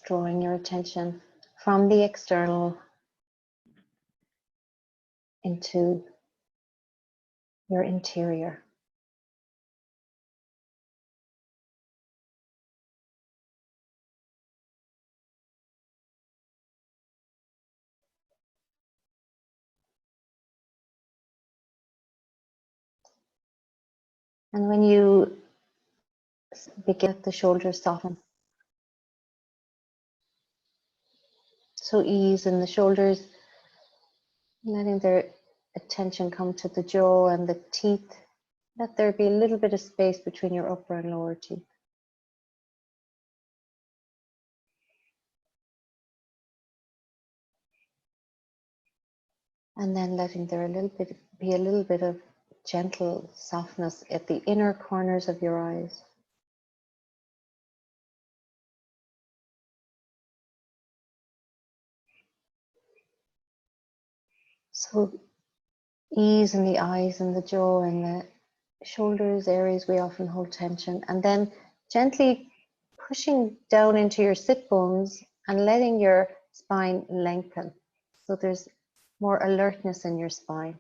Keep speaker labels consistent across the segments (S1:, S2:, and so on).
S1: drawing your attention from the external into your interior. And when you begin, the shoulders soften. So ease in the shoulders, letting their attention come to the jaw and the teeth. Let there be a little bit of space between your upper and lower teeth. And then letting there be a little bit of gentle softness at the inner corners of your eyes. So ease in the eyes and the jaw and the shoulders, areas we often hold tension, and then gently pushing down into your sit bones and letting your spine lengthen. So there's more alertness in your spine.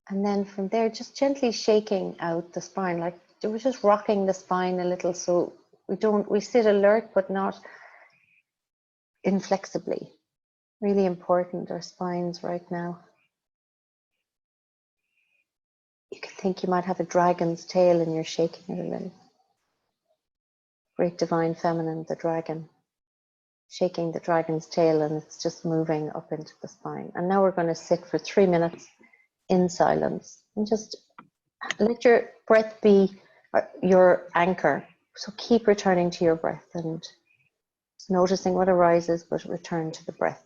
S1: And then from there, just gently shaking out the spine, like we're just rocking the spine a little, so we sit alert but not inflexibly. Really important, our spines right now. You can think you might have a dragon's tail and you're shaking it a little. Great divine feminine, the dragon. Shaking the dragon's tail, and it's just moving up into the spine. And now we're going to sit for 3 minutes in silence and just let your breath be your anchor. So keep returning to your breath and noticing what arises, but return to the breath.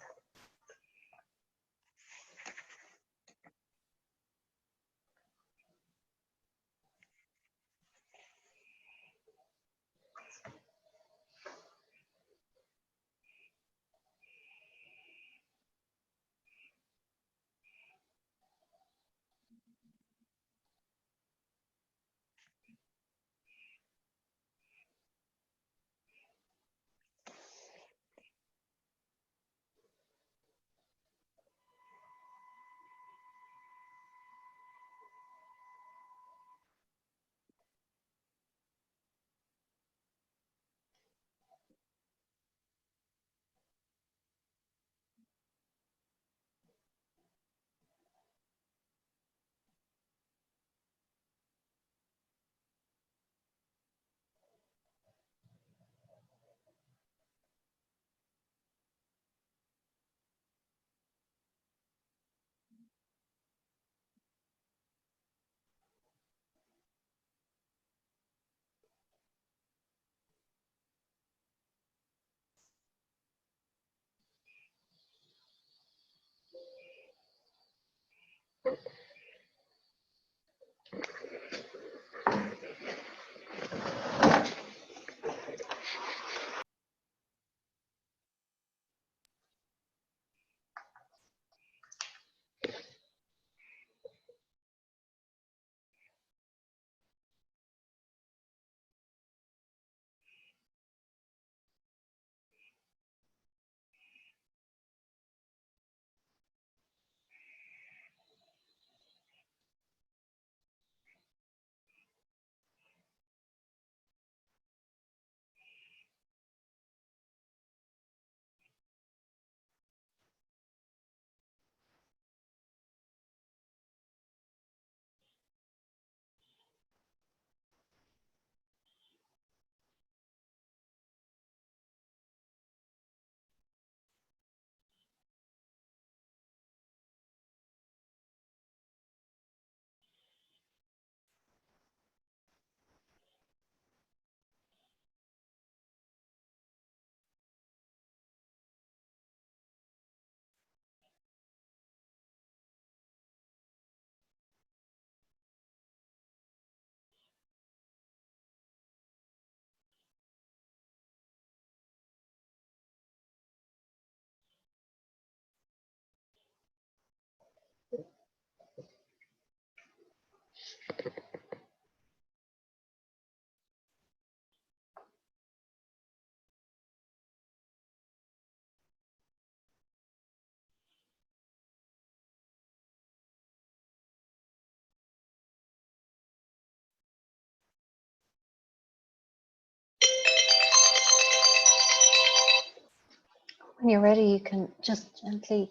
S1: When you're ready, you can just gently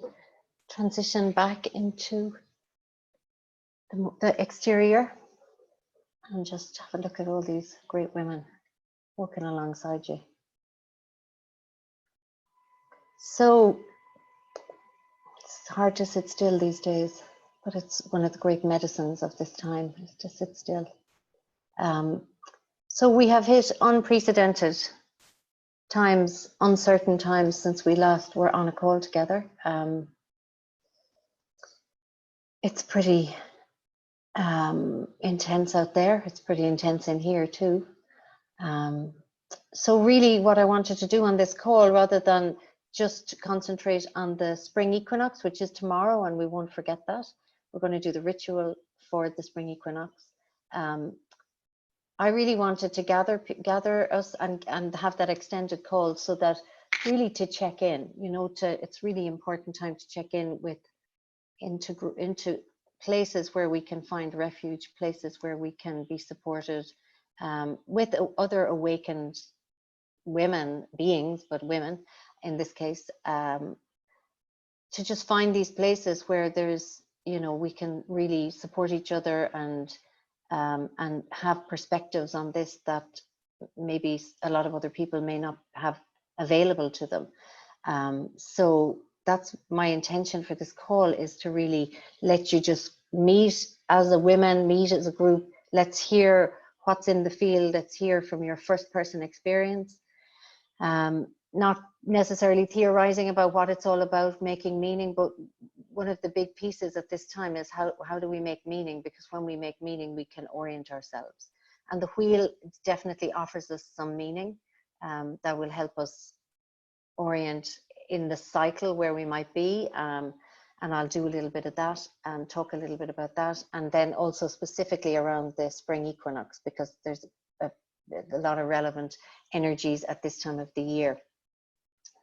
S1: transition back into the exterior and just have a look at all these great women walking alongside you. So it's hard to sit still these days, but it's one of the great medicines of this time is to sit still. So we have hit unprecedented times, uncertain times since we last were on a call together. It's pretty intense out there. It's pretty intense in here too. So really what I wanted to do on this call, rather than just concentrate on the spring equinox, which is tomorrow, and we won't forget that. We're going to do the ritual for the spring equinox. I really wanted to gather us and have that extended call so that really to check in, you know, it's really important time to check in with into places where we can find refuge, places where we can be supported with other awakened women, beings, but women in this case, to just find these places where there's, you know, we can really support each other and have perspectives on this that maybe a lot of other people may not have available to them. So that's my intention for this call, is to really let you just meet as a women, meet as a group. Let's hear what's in the field. Let's hear from your first person experience. Not necessarily theorizing about what it's all about, making meaning, but one of the big pieces at this time is how do we make meaning? Because when we make meaning, we can orient ourselves. And the wheel definitely offers us some meaning that will help us orient in the cycle where we might be. And I'll do a little bit of that and talk a little bit about that. And then also specifically around the spring equinox, because there's a lot of relevant energies at this time of the year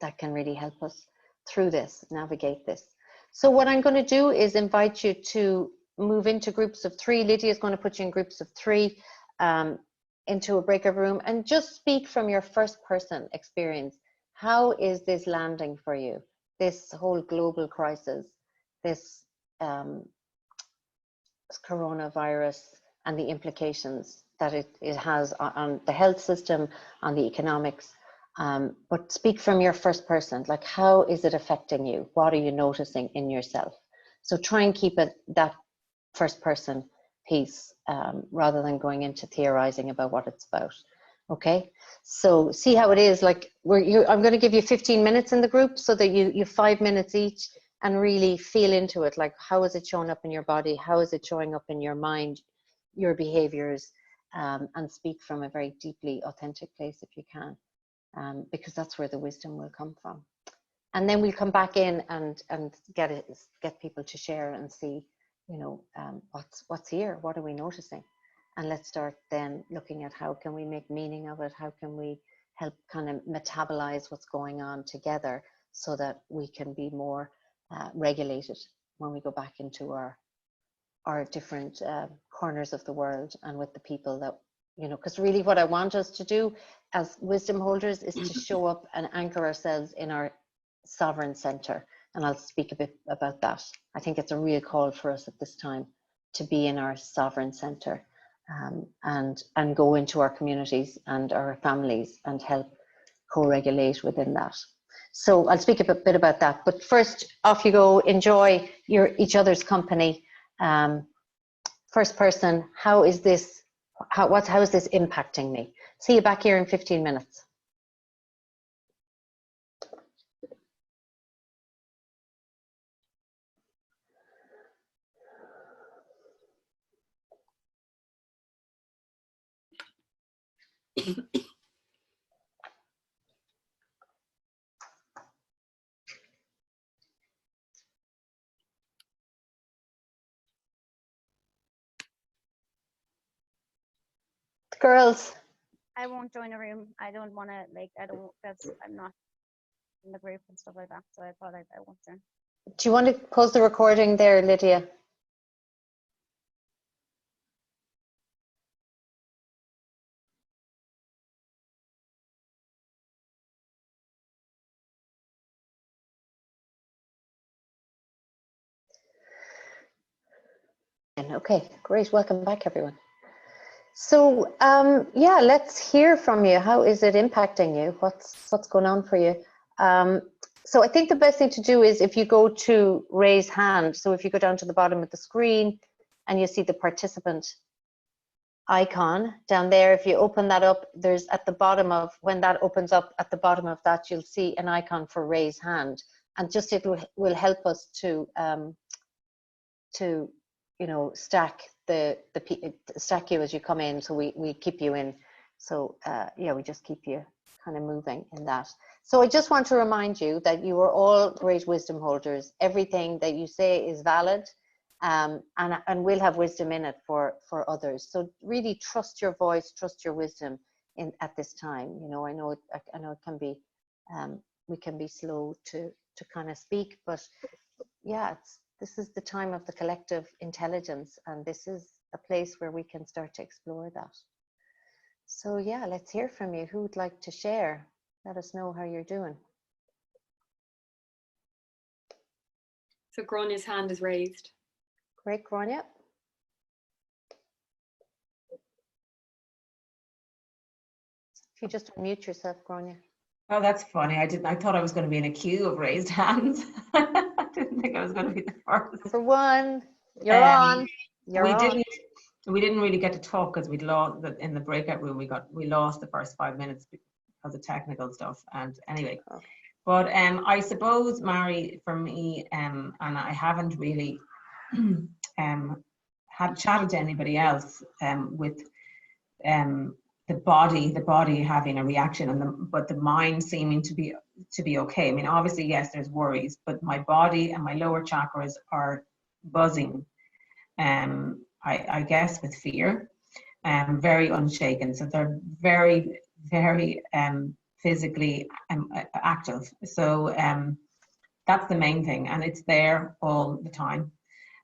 S1: that can really help us through this, navigate this. So what I'm going to do is invite you to move into groups of 3. Lydia is going to put you in groups of 3 into a breakout room, and just speak from your first person experience. How is this landing for you? This whole global crisis, this coronavirus and the implications that it has on the health system, on the economics. But speak from your first person, like how is it affecting you? What are you noticing in yourself? So try and keep it that first person piece rather than going into theorizing about what it's about. Okay, so see how it is. Like I'm going to give you 15 minutes in the group so that you 5 minutes each, and really feel into it. Like how is it showing up in your body? How is it showing up in your mind, your behaviors, and speak from a very deeply authentic place if you can. Because that's where the wisdom will come from. And then we'll come back in and get people to share and see, you know, what's here, what are we noticing, and let's start then looking at how can we make meaning of it, how can we help kind of metabolize what's going on together so that we can be more regulated when we go back into our different corners of the world and with the people that, you know, because really what I want us to do as wisdom holders is to show up and anchor ourselves in our sovereign center. And I'll speak a bit about that. I think it's a real call for us at this time to be in our sovereign center and go into our communities and our families and help co-regulate within that. So I'll speak a bit about that. But first, off you go, enjoy each other's company. First person, how is this impacting me? See you back here in 15 minutes. Girls.
S2: I won't join a room. I don't want to, like, I'm not in the group and stuff like that. So I thought I won't join.
S1: Do you want to pause the recording there, Lydia? Okay, great. Welcome back, everyone. So, yeah, let's hear from you. How is it impacting you? What's going on for you? So I think the best thing to do is if you go to raise hand. So if you go down to the bottom of the screen and you see the participant icon down there, if you open that up, there's at the bottom of, when that opens up at the bottom of that, you'll see an icon for raise hand. And just it will help us to you know, stack stack you as you come in, so we keep you in. So yeah, we just keep you kind of moving in that. So I just want to remind you that you are all great wisdom holders. Everything that you say is valid, and will have wisdom in it for others. So really trust your voice, trust your wisdom in at this time. You know, I know it can be we can be slow to kind of speak, but yeah, this is the time of the collective intelligence, and this is a place where we can start to explore that. So yeah, let's hear from you. Who would like to share? Let us know how you're doing.
S3: So Granya's hand is raised.
S1: Great, Grania. If you just unmute yourself, Grania.
S4: Oh, that's funny. I thought I was going to be in a queue of raised hands. I didn't think I was going to be the first.
S1: Number one, you're on. You're on.
S4: We didn't really get to talk because we'd lost in the breakout room. We lost the first 5 minutes because of technical stuff. And anyway,
S1: Okay.
S4: But I suppose, Mary, for me, and I haven't really had chatted to anybody else with the body having a reaction, but the mind seeming to be okay. I mean, obviously, yes, there's worries, but my body and my lower chakras are buzzing. I guess with fear, very unshaken. So they're very, very physically active. So that's the main thing, and it's there all the time.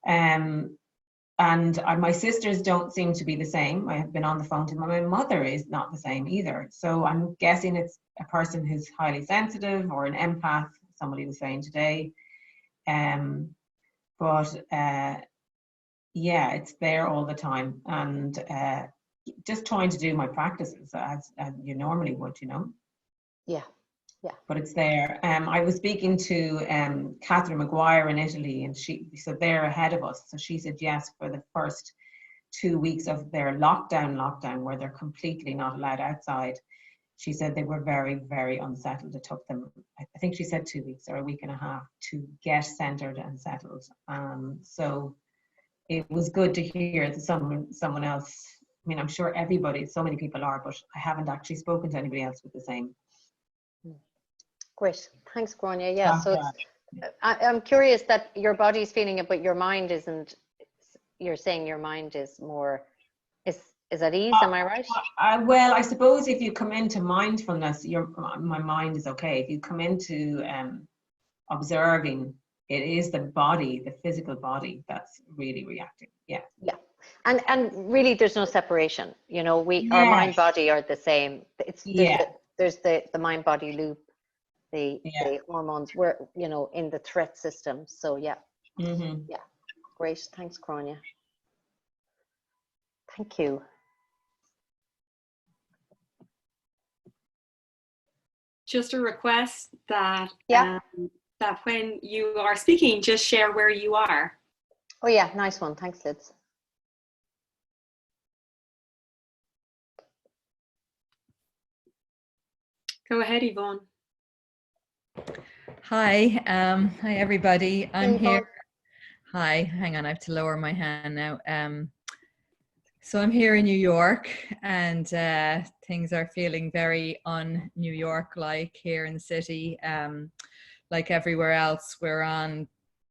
S4: And my sisters don't seem to be the same. I have been on the phone to them. My mother is not the same either. So I'm guessing it's a person who's highly sensitive or an empath, somebody was saying today. But yeah, it's there all the time. And just trying to do my practices as you normally would, you know.
S1: Yeah. Yeah.
S4: But it's there. I was speaking to Catherine Maguire in Italy, and she said they're ahead of us. So she said yes, for the first 2 weeks of their lockdown, where they're completely not allowed outside. She said they were very, very unsettled. It took them, I think she said 2 weeks or a week and a half to get centered and settled. So it was good to hear that someone else. I mean, I'm sure so many people are, but I haven't actually spoken to anybody else with the same.
S1: Great. Thanks, Grania. Yeah, so I'm curious that your body's feeling it, but your mind isn't. You're saying your mind is more, is at ease, am I right?
S4: Well, I suppose if you come into mindfulness, my mind is okay. If you come into observing, it is the body, the physical body, that's really reacting. Yeah.
S1: Yeah. And really there's no separation. You know, our mind body are the same. There's the mind body loop. The hormones were, you know, in the threat system. So yeah.
S4: Mm-hmm.
S1: Yeah, great. Thanks, Grania. Thank you.
S3: Just a request that that when you are speaking, just share where you are.
S1: Oh yeah, nice one. Thanks, Liz.
S3: Go ahead, Yvonne.
S5: Hi, hi everybody. I'm
S1: Hey,
S5: here. Hi, hang on, I have to lower my hand now. So I'm here in New York, and things are feeling very un-New York-like here in the city. Like everywhere else, we're on,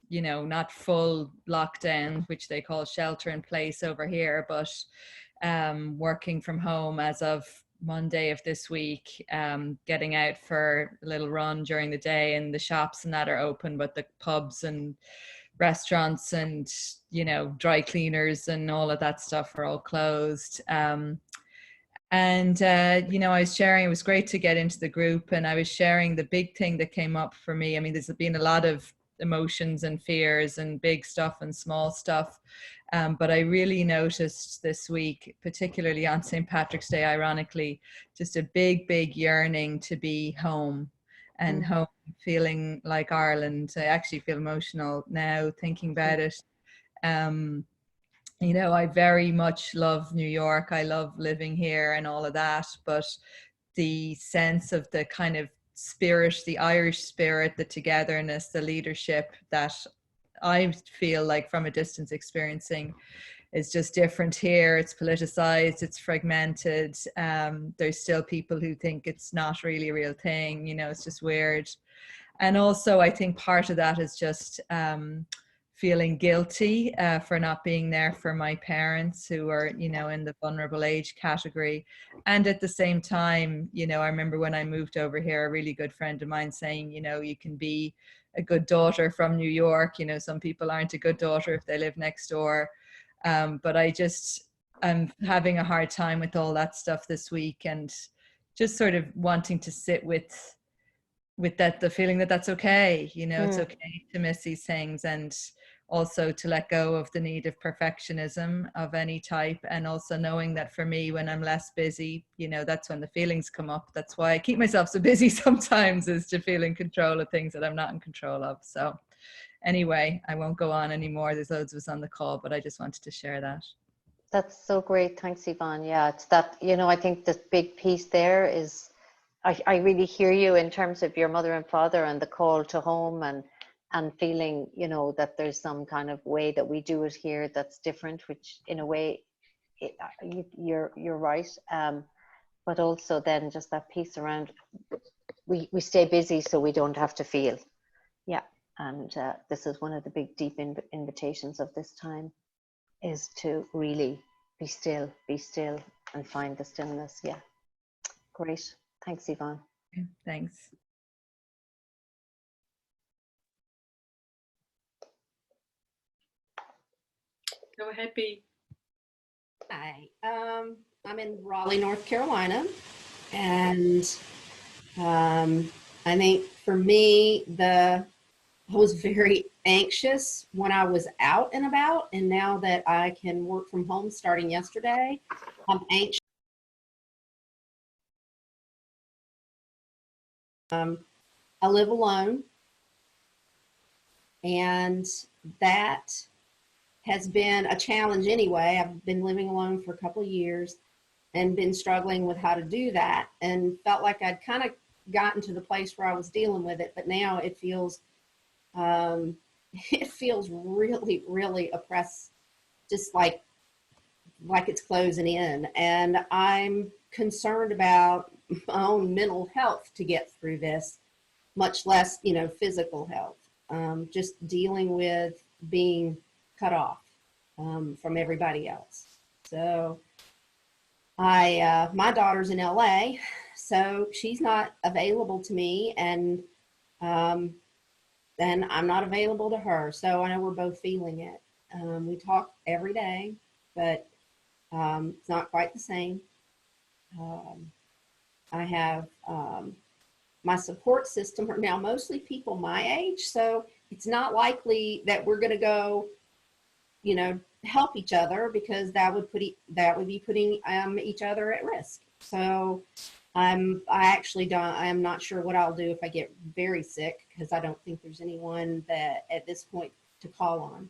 S5: you know, not full lockdown, which they call shelter in place over here, but working from home as of Monday of this week, getting out for a little run during the day, and the shops and that are open, but the pubs and restaurants and, you know, dry cleaners and all of that stuff are all closed. You know, I was sharing, it was great to get into the group, and I was sharing the big thing that came up for me. I mean, there's been a lot of emotions and fears and big stuff and small stuff. But I really noticed this week, particularly on St. Patrick's Day, ironically, just a big yearning to be home and home, feeling like Ireland. I actually feel emotional now thinking about it. You know, I very much love New York. I love living here and all of that. But the sense of the kind of spirit, the Irish spirit, the togetherness, the leadership that I feel like from a distance experiencing is just different here. It's politicized, it's fragmented. There's still people who think it's not really a real thing. You know, it's just weird. And also, I think part of that is just feeling guilty for not being there for my parents who are, you know, in the vulnerable age category. And at the same time, you know, I remember when I moved over here, a really good friend of mine saying, you know, you can be a good daughter from New York. You know, some people aren't a good daughter if they live next door. But I'm having a hard time with all that stuff this week, and just sort of wanting to sit with that, the feeling that that's okay. You know, it's okay to miss these things, and also to let go of the need of perfectionism of any type. And also knowing that for me, when I'm less busy, you know, that's when the feelings come up. That's why I keep myself so busy sometimes, is to feel in control of things that I'm not in control of. So anyway, I won't go on anymore. There's loads of us on the call, but I just wanted to share that.
S1: That's so great. Thanks, Yvonne. Yeah, it's that, you know, I think the big piece there is, I really hear you in terms of your mother and father and the call to home, and feeling, you know, that there's some kind of way that we do it here that's different, which in a way, you're right. But also then just that piece around, we stay busy so we don't have to feel. Yeah. And this is one of the big, deep invitations of this time, is to really be still and find the stillness. Yeah. Great. Thanks, Yvonne.
S5: Thanks.
S3: Go ahead, B.
S6: Hi, I'm in Raleigh, North Carolina, and I think for me, I was very anxious when I was out and about, and now that I can work from home starting yesterday, I'm anxious. I live alone, and that has been a challenge anyway. I've been living alone for a couple of years and been struggling with how to do that, and felt like I'd kind of gotten to the place where I was dealing with it, but now it feels really, really oppressed, just like it's closing in. And I'm concerned about my own mental health to get through this, much less, you know, physical health. Just dealing with being cut off from everybody else. So my daughter's in LA, so she's not available to me, and then I'm not available to her. So I know we're both feeling it. We talk every day, but it's not quite the same. I have my support system are now mostly people my age, so it's not likely that we're going to go, you know, help each other, because that would be putting each other at risk. So I am not sure what I'll do if I get very sick, because I don't think there's anyone that at this point to call on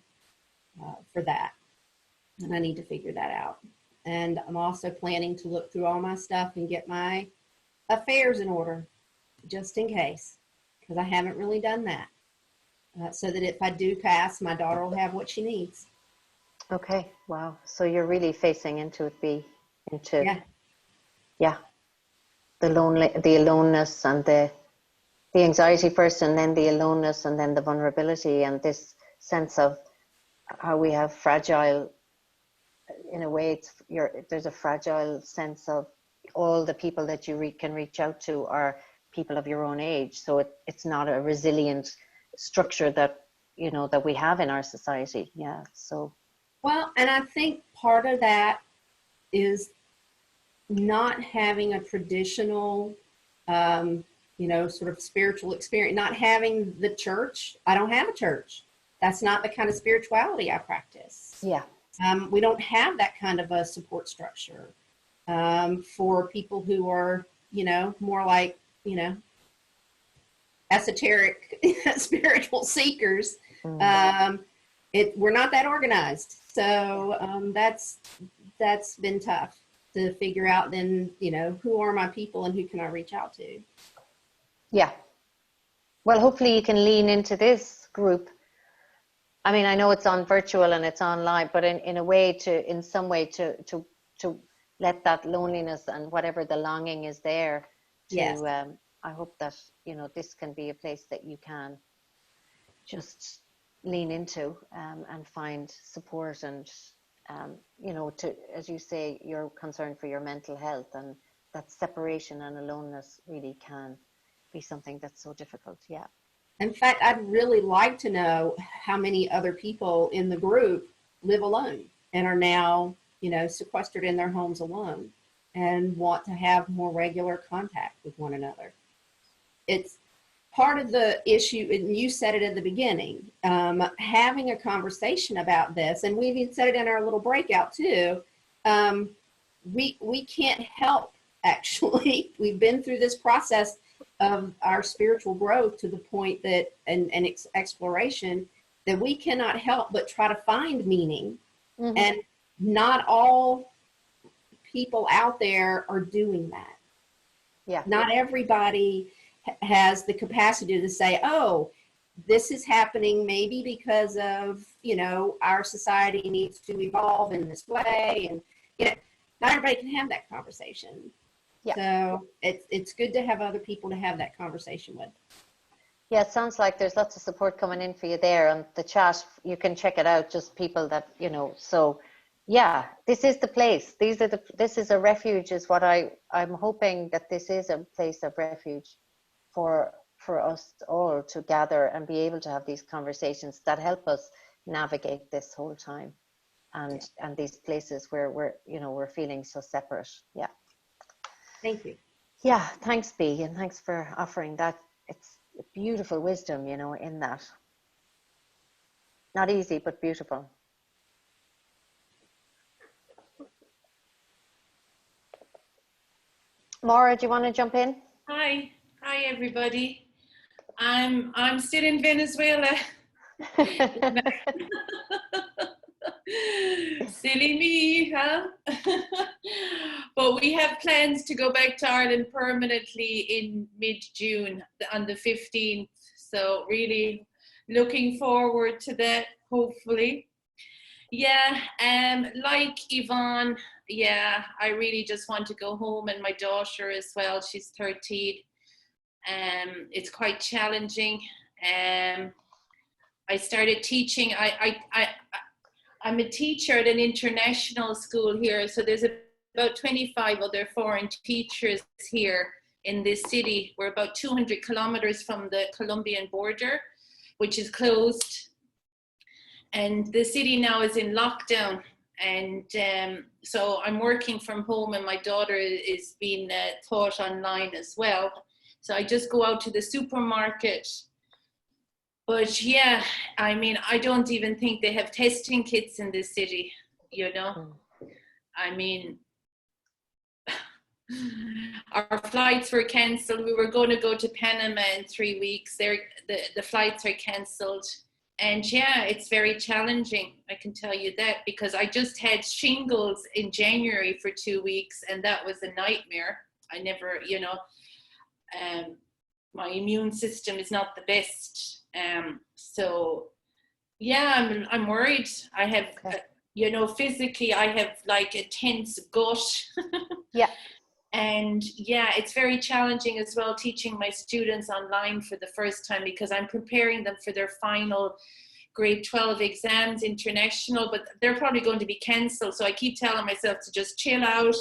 S6: for that, and I need to figure that out. And I'm also planning to look through all my stuff and get my affairs in order, just in case, because I haven't really done that, so that if I do pass, my daughter will have what she needs.
S1: Okay. Wow. So you're really facing into it, yeah, the aloneness, and the anxiety first, and then the aloneness, and then the vulnerability, and this sense of how we have fragile, in a way, there's a fragile sense of all the people that you can reach out to are people of your own age. So it's not a resilient structure that, you know, that we have in our society. Yeah. So.
S6: Well, and I think part of that is not having a traditional sort of spiritual experience. Not having the church. I don't have a church. That's not the kind of spirituality I practice.
S1: Yeah.
S6: We don't have that kind of a support structure for people who are, more like, esoteric spiritual seekers. We're not that organized. So that's been tough to figure out then, who are my people and who can I reach out to?
S1: Yeah. Well, hopefully you can lean into this group. I mean, I know it's on virtual and it's online, but in some way to let that loneliness and whatever the longing is there to,
S6: Yes.
S1: I hope that, this can be a place that you can just lean into and find support and, to, as you say, you're concerned for your mental health, and that separation and aloneness really can be something that's so difficult. Yeah.
S6: In fact, I'd really like to know how many other people in the group live alone and are now, sequestered in their homes alone and want to have more regular contact with one another. It's part of the issue, and you said it at the beginning, having a conversation about this, and we've even said it in our little breakout too. We can't help, actually. We've been through this process of our spiritual growth to the point that, and exploration, that we cannot help but try to find meaning.
S1: Mm-hmm.
S6: And not all people out there are doing that.
S1: Yeah.
S6: Not everybody has the capacity to say, oh, this is happening maybe because of, our society needs to evolve in this way. And, not everybody can have that conversation.
S1: Yeah.
S6: So it's good to have other people to have that conversation with.
S1: Yeah, it sounds like there's lots of support coming in for you there on the chat. You can check it out, just people that, so yeah, this is the place. This is a refuge, is what I'm hoping, that this is a place of refuge for us all to gather and be able to have these conversations that help us navigate this whole time and these places where we're feeling so separate. Yeah.
S6: Thank you.
S1: Yeah, thanks, B, and thanks for offering that. It's beautiful wisdom, in that. Not easy, but beautiful. Maura, do you want to jump in?
S7: Hi everybody. I'm still in Venezuela. Silly me, huh? But we have plans to go back to Ireland permanently in mid-June, on the 15th. So really looking forward to that, hopefully. Yeah, like Yvonne, yeah, I really just want to go home, and my daughter as well, she's 13. It's quite challenging. I started teaching. I'm a teacher at an international school here, so there's about 25 other foreign teachers here in this city. We're about 200 kilometers from the Colombian border, which is closed. And the city now is in lockdown. And so I'm working from home, and my daughter is being taught online as well. So I just go out to the supermarket. But yeah, I mean, I don't even think they have testing kits in this city, I mean, our flights were cancelled. We were going to go to Panama in 3 weeks. The flights are cancelled. And yeah, it's very challenging, I can tell you that, because I just had shingles in January for 2 weeks, and that was a nightmare. I never, my immune system is not the best. So yeah, I'm worried. I have, physically, I have like a tense gut.
S1: Yeah.
S7: And yeah, it's very challenging as well, teaching my students online for the first time, because I'm preparing them for their final grade 12 exams, international, but they're probably going to be cancelled. So I keep telling myself to just chill out.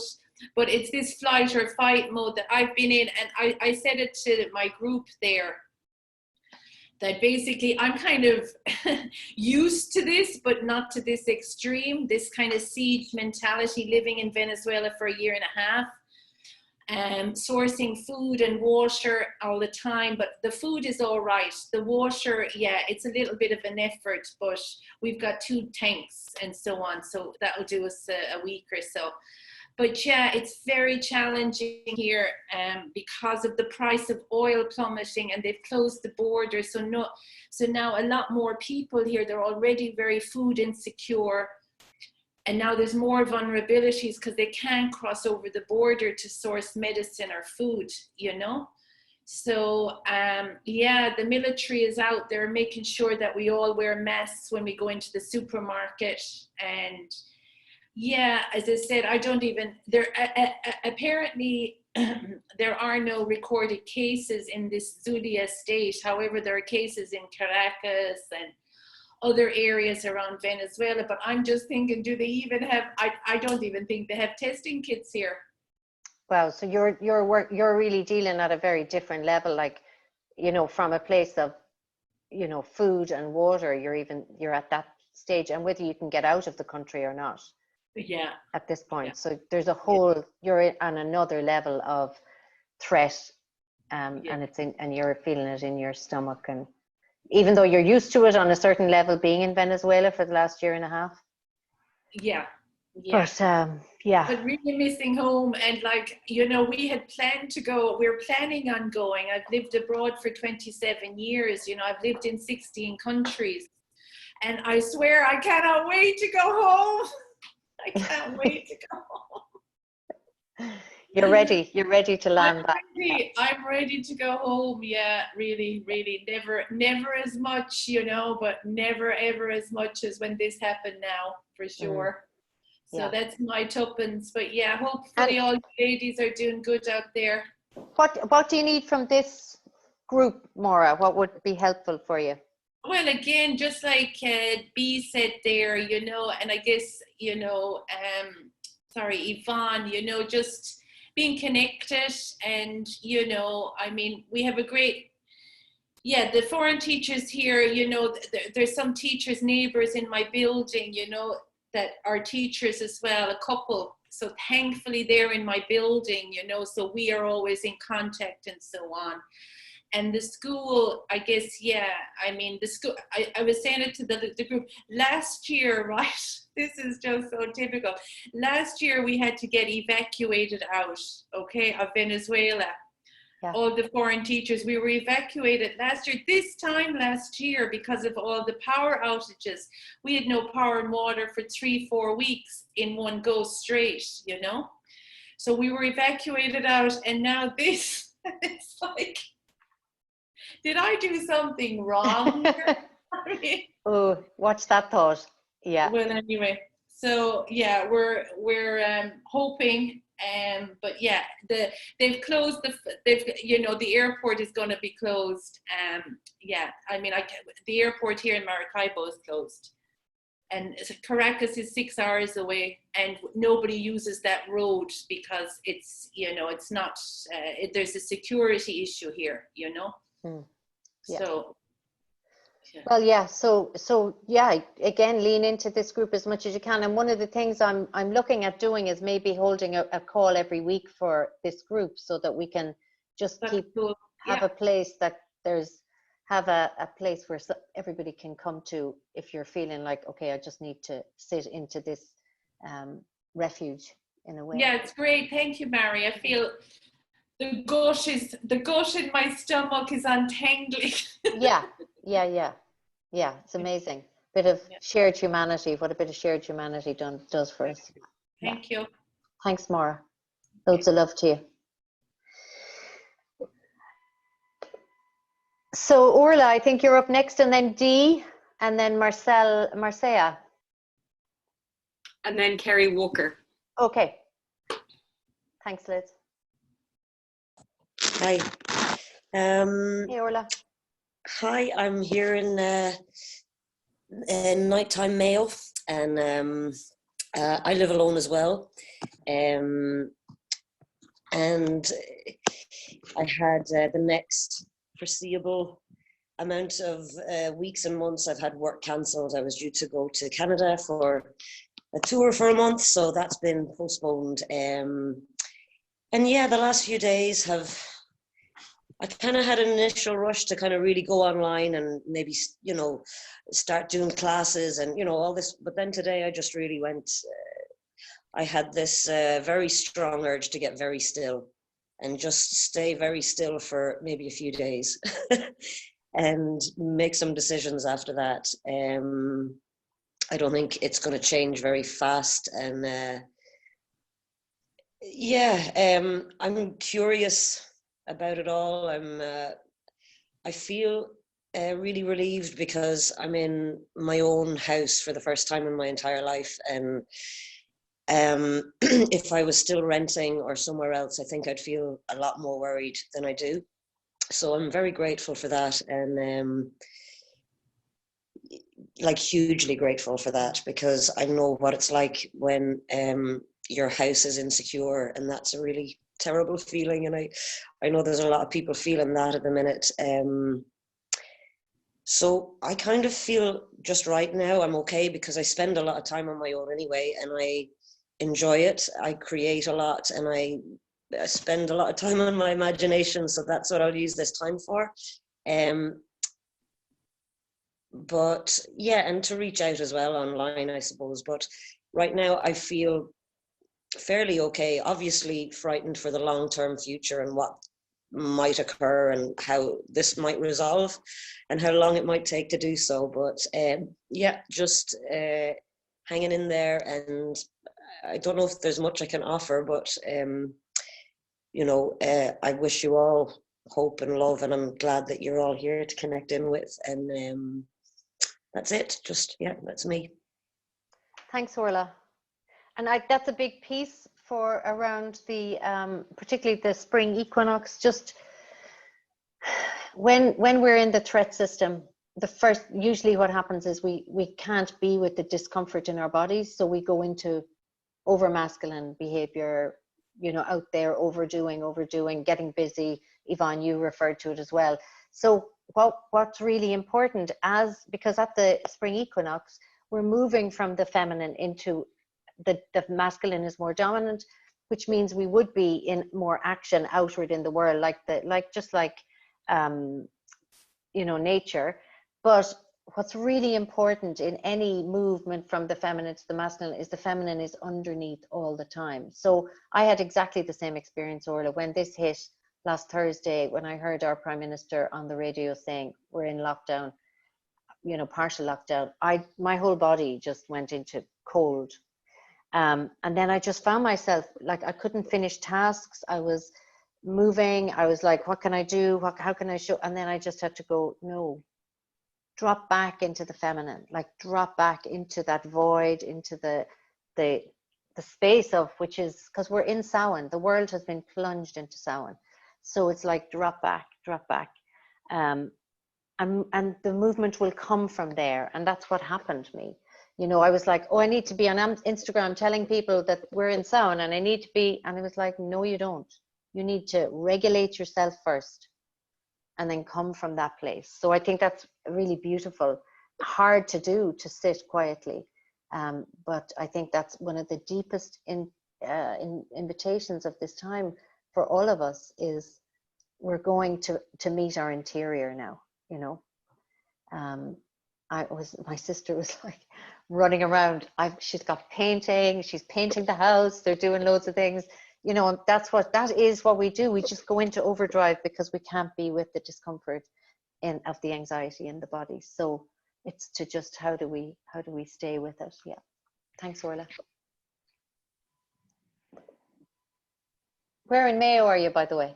S7: But it's this flight or fight mode that I've been in. And I said it to my group there, that basically I'm kind of used to this, but not to this extreme, this kind of siege mentality, living in Venezuela for 1.5 years. sourcing food and water all the time, but the food is all right. The water, yeah, it's a little bit of an effort, but we've got 2 tanks and so on, so that'll do us a week or so. But yeah, it's very challenging here because of the price of oil plummeting, and they've closed the border. So now a lot more people here, they're already very food insecure. And now there's more vulnerabilities because they can't cross over the border to source medicine or food, you know? So yeah, the military is out there making sure that we all wear masks when we go into the supermarket. And yeah, as I said, I don't even, there apparently there are no recorded cases in this Zulia state. However, there are cases in Caracas and other areas around Venezuela, but I'm just thinking, do they even have, I don't even think they have testing kits here.
S1: Wow, so you're really dealing at a very different level, like, you know, from a place of, you know, food and water, you're at that stage, and whether you can get out of the country or not.
S7: Yeah.
S1: At this point.
S7: Yeah.
S1: So there's a whole, you're on another level of threat,
S7: Yeah.
S1: and it's in, and you're feeling it in your stomach, and even though you're used to it on a certain level being in Venezuela for the last year and a half.
S7: Yeah. Yeah.
S1: But yeah.
S7: But really missing home, and like, you know, we had planned to go, we're planning on going. I've lived abroad for 27 years, you know, I've lived in 16 countries, and I swear I cannot wait to go home. I can't wait to go home.
S1: You're ready to land back.
S7: I'm ready to go home. Yeah, really, really. Never as much, you know, but never ever as much as when this happened now, for sure. So
S1: Yeah.
S7: that's my tuppence. But yeah, hopefully all you ladies are doing good out there.
S1: What do you need from this group, Maura? What would be helpful for you?
S7: Well, again, just like Bea said there, you know, and I guess, you know, sorry, Yvonne, you know, just being connected, and, you know, I mean, we have a great, yeah, the foreign teachers here, you know, there's some teachers, neighbors in my building, you know, that are teachers as well, a couple. So thankfully they're in my building, you know, so we are always in contact and so on. And the school, I guess, yeah, I mean, the school, I was saying it to the group last year, right? This is just so typical. Last year, we had to get evacuated out, okay, of Venezuela. Yeah. All the foreign teachers, we were evacuated last year. This time last year, because of all the power outages, we had no power and water for 3-4 weeks in one go straight, you know? So we were evacuated out, and now this, it's like, did I do something wrong? I mean,
S1: oh, watch that thought. Yeah.
S7: Well, anyway, so yeah, we're hoping, but yeah, they've closed you know, the airport is going to be closed. Yeah, I mean, the airport here in Maracaibo is closed, and Caracas is 6 hours away, and nobody uses that road because it's, you know, it's not. There's a security issue here, you know.
S1: Yeah.
S7: So, yeah.
S1: Well, yeah. So yeah. Again, lean into this group as much as you can. And one of the things I'm looking at doing is maybe holding a call every week for this group, so that we can just have a place that have a place where everybody can come to if you're feeling like, okay, I just need to sit into this refuge in a way.
S7: Yeah, it's great. Thank you, Mary. I feel the gush in my stomach is untangling.
S1: Yeah. It's amazing. Bit of shared humanity. What a bit of shared humanity does for us.
S7: Thank you.
S1: Thanks, Maura. Loads of love to you. So Orla, I think you're up next, and then Dee, and then Marcia.
S3: And then Kerry Walker.
S1: Okay. Thanks, Liz.
S8: Hi.
S1: Hey, Orla.
S8: Hi, I'm here in Nighttime Mayo, and I live alone as well. And I had the next foreseeable amount of weeks and months I've had work cancelled. I was due to go to Canada for a tour for a month, so that's been postponed. And yeah, the last few days I kind of had an initial rush to kind of really go online and maybe, you know, start doing classes and, you know, all this. But then today I just really went, I had this very strong urge to get very still and just stay very still for maybe a few days and make some decisions after that. I don't think it's going to change very fast. And I'm curious about it all. I feel really relieved because I'm in my own house for the first time in my entire life. And if I was still renting or somewhere else, I think I'd feel a lot more worried than I do. So I'm very grateful for that, and like hugely grateful for that, because I know what it's like when your house is insecure, and that's a really terrible feeling. And I know there's a lot of people feeling that at the minute. So I kind of feel just right now I'm okay because I spend a lot of time on my own anyway, and I enjoy it. I create a lot, and I spend a lot of time on my imagination. So that's what I'll use this time for. But yeah, and to reach out as well online, I suppose. But right now I feel fairly okay. Obviously frightened for the long-term future and what might occur and how this might resolve and how long it might take to do so. But yeah, just hanging in there. And I don't know if there's much I can offer, but you know, I wish you all hope and love, and I'm glad that you're all here to connect in with. And that's it. Just, yeah, that's me.
S1: Thanks, Orla. And that's a big piece for around the, particularly the spring equinox. Just when we're in the threat system, usually what happens is we can't be with the discomfort in our bodies. So we go into over masculine behavior, you know, out there, overdoing, getting busy. Yvonne, you referred to it as well. So what's really important, because at the spring equinox, we're moving from the feminine into the masculine is more dominant, which means we would be in more action outward in the world, just like you know, nature. But what's really important in any movement from the feminine to the masculine is the feminine is underneath all the time. So I had exactly the same experience, Orla, when this hit last Thursday, when I heard our Prime Minister on the radio saying we're in lockdown, you know, partial lockdown. My whole body just went into cold. And then I just found myself, like, I couldn't finish tasks. I was moving. I was like, what can I do? How can I show? And then I just had to go, no, drop back into the feminine, like drop back into that void, into the space of, which is, because we're in Samhain, the world has been plunged into Samhain. So it's like, drop back. And the movement will come from there. And that's what happened to me. You know, I was like, oh, I need to be on Instagram telling people that we're in Samhain and I need to be, and it was like, no, you don't. You need to regulate yourself first and then come from that place. So I think that's really beautiful, hard to do, to sit quietly. But I think that's one of the deepest invitations of this time for all of us, is we're going to meet our interior now, you know. My sister was like running around. She's got painting, she's painting the house, they're doing loads of things, you know, and that is what we do. We just go into overdrive because we can't be with the discomfort of the anxiety in the body. So it's to just, how do we stay with it? Yeah. Thanks, Orla. Where in Mayo are you, by the way?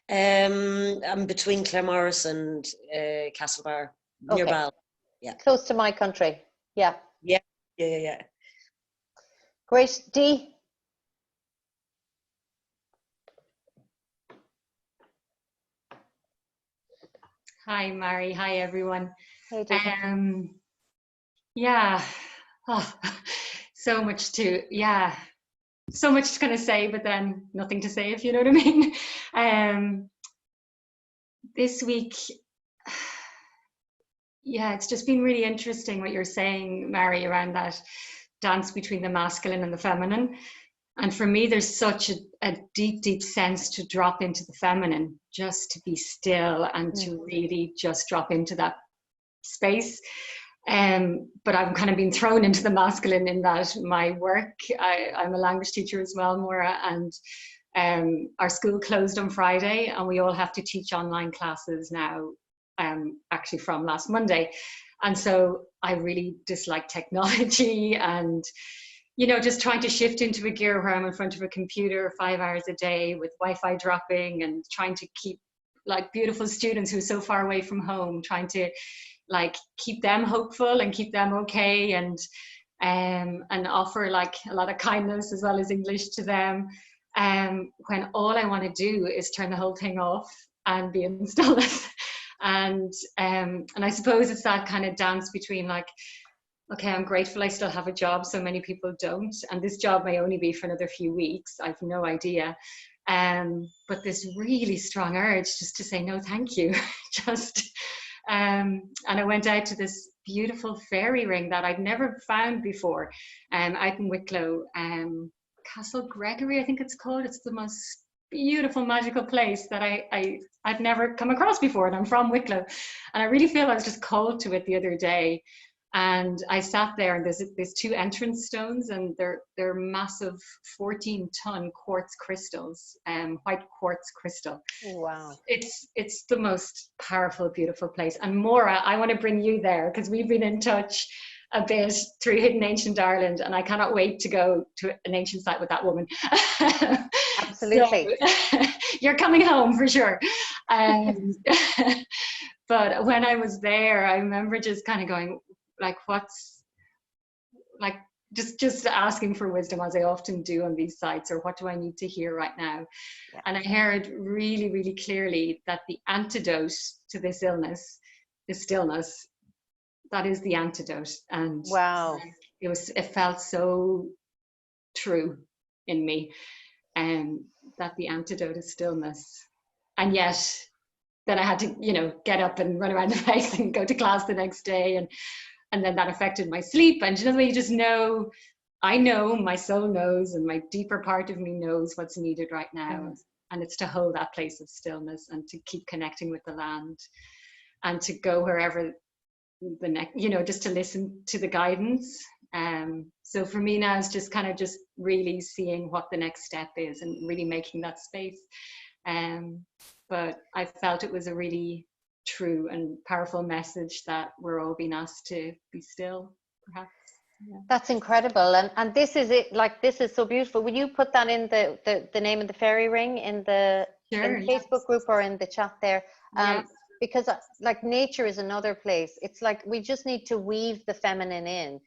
S8: I'm between Claremorris and Castlebar, near Bal. Yeah.
S1: Close to my country. Yeah.
S8: Yeah.
S1: Great. Dee?
S9: Hi, Mary. Hi, everyone.
S1: Hey, Dee.
S9: Yeah. Oh, so much to kind of say, but then nothing to say, if you know what I mean. This week, yeah, it's just been really interesting what you're saying, Mary, around that dance between the masculine and the feminine. And for me, there's such a deep, deep sense to drop into the feminine, just to be still and to really just drop into that space. But I've kind of been thrown into the masculine in that my work, I'm a language teacher as well, Maura, and our school closed on Friday and we all have to teach online classes now, actually from last Monday. And so I really dislike technology and, you know, just trying to shift into a gear where I'm in front of a computer 5 hours a day with Wi-Fi dropping and trying to keep like beautiful students who are so far away from home, trying to like keep them hopeful and keep them okay, and offer like a lot of kindness as well as English to them, when all I want to do is turn the whole thing off and be in stillness. And I suppose it's that kind of dance between like, okay, I'm grateful I still have a job, so many people don't, and this job may only be for another few weeks, I've no idea, but this really strong urge just to say no thank you. Just and I went out to this beautiful fairy ring that I'd never found before, out in Wicklow, Castle Gregory I think it's called. It's the most beautiful magical place that I'd never come across before, and I'm from Wicklow, and I really feel I was just called to it the other day. And I sat there, and there's 2 entrance stones, and they're massive 14-ton quartz crystals, white quartz crystal.
S1: Wow.
S9: It's the most powerful, beautiful place. And Maura, I want to bring you there because we've been in touch a bit through Hidden Ancient Ireland, and I cannot wait to go to an ancient site with that woman.
S1: Absolutely.
S9: So, you're coming home for sure. But when I was there, I remember just kind of going, like, what's like just asking for wisdom, as I often do on these sites, or what do I need to hear right now? Yeah. And I heard really, really clearly that the antidote to this illness is stillness. That is the antidote. And
S1: wow,
S9: it felt so true in me, that the antidote is stillness. And yet then I had to, you know, get up and run around the place and go to class the next day, and then that affected my sleep. And you know, you just know, I know, my soul knows, and my deeper part of me knows what's needed right now. And it's to hold that place of stillness and to keep connecting with the land and to go wherever the next, you know, just to listen to the guidance. So for me now, it's just kind of just really seeing what the next step is and really making that space. But I felt it was a really true and powerful message that we're all being asked to be still, perhaps. Yeah.
S1: That's incredible. And this is it, like, this is so beautiful. Will you put that in the name of the fairy ring in the,
S9: sure,
S1: in the Facebook group or in the chat there? Because like nature is another place. It's like we just need to weave the feminine in.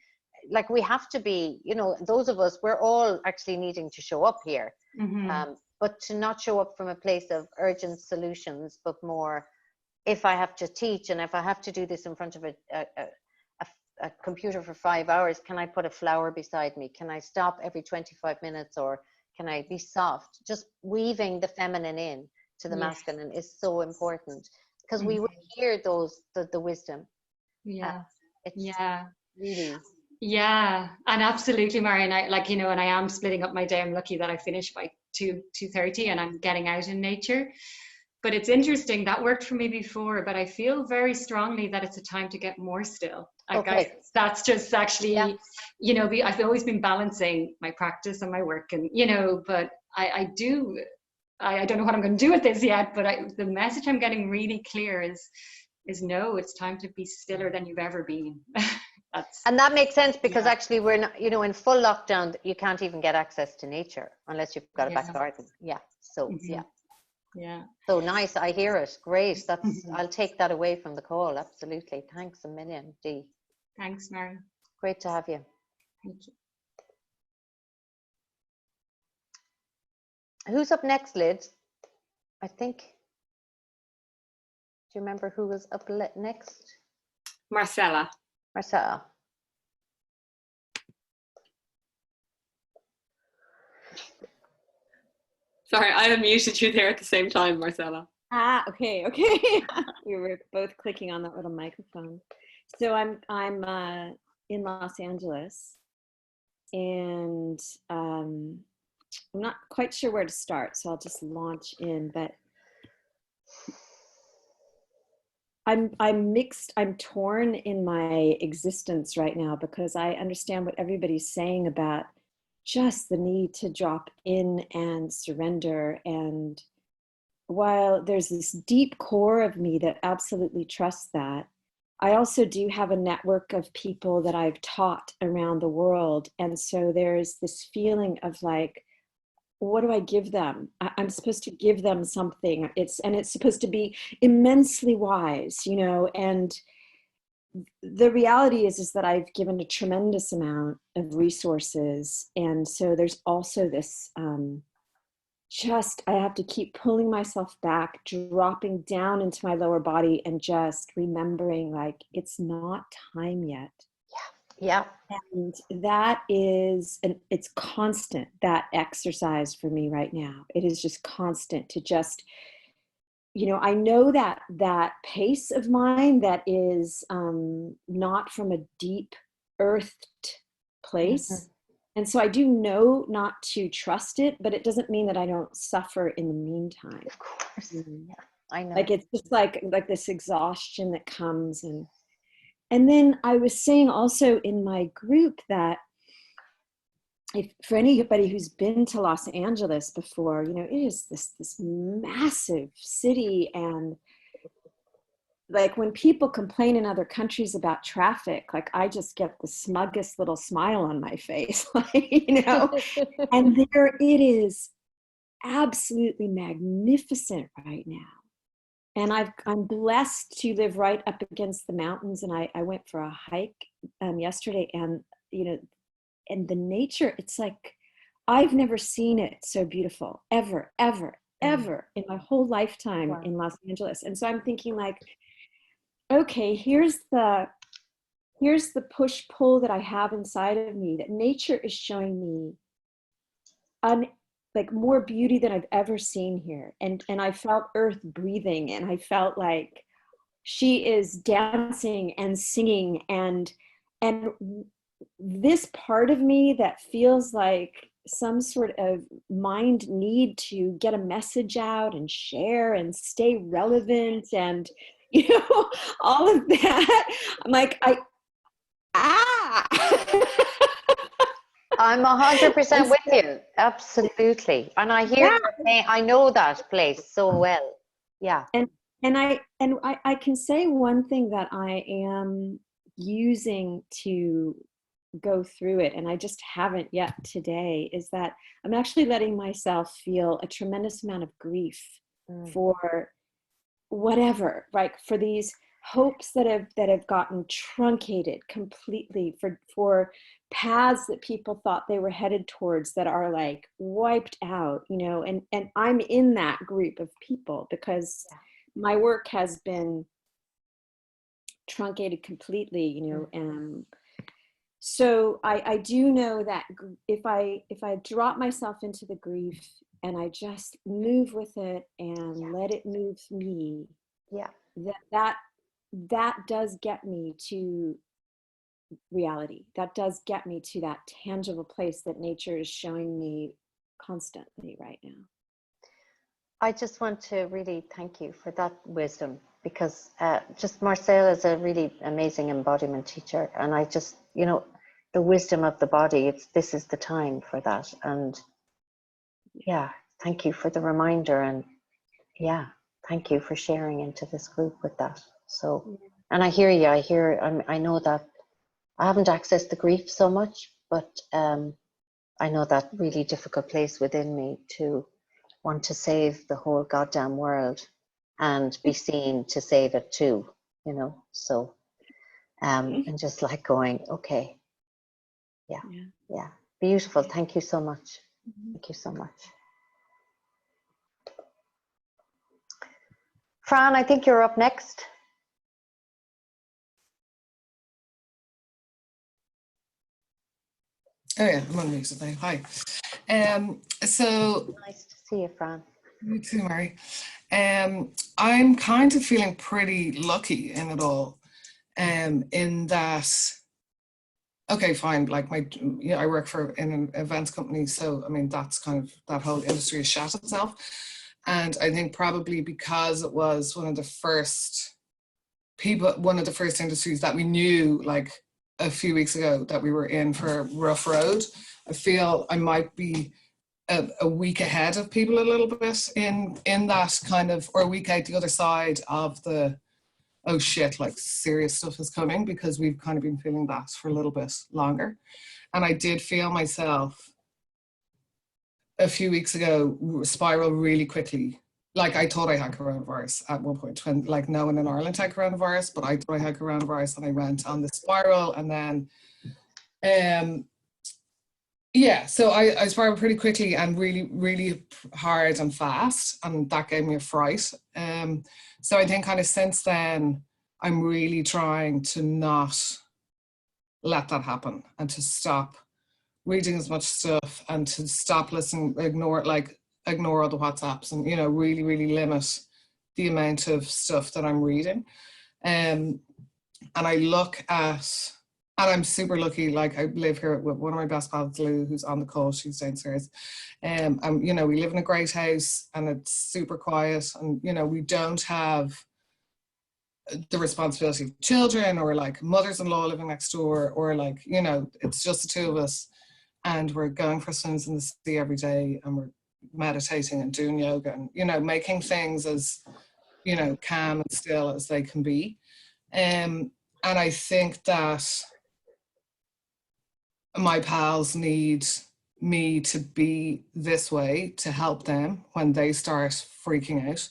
S1: Like we have to be, you know, those of us, we're all actually needing to show up here. But to not show up from a place of urgent solutions, but more, if I have to teach and if I have to do this in front of a computer for 5 hours, can I put a flower beside me? Can I stop every 25 minutes, or can I be soft? Just weaving the feminine in to the masculine is so important, because we will hear those, the wisdom. It's really.
S9: Yeah, and absolutely, Marion. I, like, you know, and I am splitting up my day. I'm lucky that I finish by 2:30 and I'm getting out in nature. But it's interesting, that worked for me before, but I feel very strongly that it's a time to get more still. Like that's just actually, you know, I've always been balancing my practice and my work, and, you know, but I don't know what I'm going to do with this yet, but the message I'm getting really clear is no, it's time to be stiller than you've ever been.
S1: And that makes sense, because actually we're not, you know, in full lockdown, you can't even get access to nature unless you've got a back garden. So so nice. I hear it. Great. That's I'll take that away from the call. Absolutely. Thanks a million, Dee.
S9: Thanks, Mary.
S1: Great to have you.
S9: Thank you.
S1: Who's up next, Liz? I think. Do you remember who was up next?
S3: Marcella.
S1: Marcella.
S3: Sorry, I unmuted you there at the same time, Marcella.
S10: Okay. We were both clicking on that little microphone. So I'm in Los Angeles, and I'm not quite sure where to start, so I'll just launch in. But I'm mixed. I'm torn in my existence right now because I understand what everybody's saying about just the need to drop in and surrender. And while there's this deep core of me that absolutely trusts that, I also do have a network of people that I've taught around the world. And so there's this feeling of like, what do I give them? I'm supposed to give them something. It's supposed to be immensely wise, you know, and the reality is that I've given a tremendous amount of resources. And so there's also this, I have to keep pulling myself back, dropping down into my lower body and just remembering like, it's not time yet.
S1: Yeah.
S10: And that is, and it's constant, that exercise for me right now. It is just constant to just, you know, I know that pace of mine that is not from a deep earthed place.
S1: Mm-hmm.
S10: And so I do know not to trust it, but it doesn't mean that I don't suffer in the meantime.
S1: Of course. Yeah, I know.
S10: Like, it's just like this exhaustion that comes. And then I was saying also in my group that if for anybody who's been to Los Angeles before, you know, it is this massive city. And like when people complain in other countries about traffic, like I just get the smuggest little smile on my face, like, you know, and there it is absolutely magnificent right now. And I'm blessed to live right up against the mountains. And I went for a hike yesterday, and, you know, and the nature, it's like, I've never seen it so beautiful ever in my whole lifetime in Los Angeles. And so I'm thinking like, okay, here's the push pull that I have inside of me, that nature is showing me like more beauty than I've ever seen here. And I felt earth breathing, and I felt like she is dancing and singing, and this part of me that feels like some sort of mind need to get a message out and share and stay relevant and, you know, all of that. I'm like,
S1: I'm 100% with you. Absolutely. And I hear, I know that place so well. Yeah.
S10: And I can say one thing that I am using to go through it, and I just haven't yet today, is that I'm actually letting myself feel a tremendous amount of grief for whatever, right? For these hopes that have gotten truncated completely, for paths that people thought they were headed towards that are like wiped out, you know, and I'm in that group of people because my work has been truncated completely, you know, and so I do know that if I drop myself into the grief and I just move with it and let it move me, that does get me to reality. That does get me to that tangible place that nature is showing me constantly right now.
S1: I just want to really thank you for that wisdom, because just Marcel is a really amazing embodiment teacher, and I just, you know, the wisdom of the body, this is the time for that. And yeah, thank you for the reminder, and yeah, thank you for sharing into this group with that. So, and I hear you, I know that I haven't accessed the grief so much, but I know that really difficult place within me to want to save the whole goddamn world and be seen to save it too, you know. So and just like going, okay, yeah, beautiful. Thank you so much. Thank you so much. Fran, I think you're up next.
S11: Oh yeah, I'm on music now. Hi. So
S1: Nice to see you, Fran.
S11: You too, Mary. I'm kind of feeling pretty lucky in it all, in that okay, fine, like I work in an events company, so I mean, that's kind of, that whole industry has shat itself. And I think probably because it was one of the first industries that we knew, like a few weeks ago, that we were in for a rough road, I feel I might be a week ahead of people a little bit in that kind of, or a week out the other side of the, oh shit, like serious stuff is coming, because we've kind of been feeling that for a little bit longer. And I did feel myself a few weeks ago spiral really quickly. Like I thought I had coronavirus at one point, when like no one in Ireland had coronavirus, but I thought I had coronavirus, and I went on the spiral. And then yeah, so I spiraled pretty quickly and really, really hard and fast, and that gave me a fright. So I think kind of since then, I'm really trying to not let that happen, and to stop reading as much stuff, and to stop listening, ignore all the WhatsApps, and, you know, really, really limit the amount of stuff that I'm reading. And I look at, and I'm super lucky, like I live here with one of my best pals, Lou, who's on the call, she's downstairs. And, you know, we live in a great house, and it's super quiet, and, you know, we don't have the responsibility of children, or like mothers-in-law living next door, or like, you know, it's just the two of us, and we're going for swims in the sea every day, and we're meditating and doing yoga, and, you know, making things as, you know, calm and still as they can be. And I think that my pals need me to be this way to help them when they start freaking out.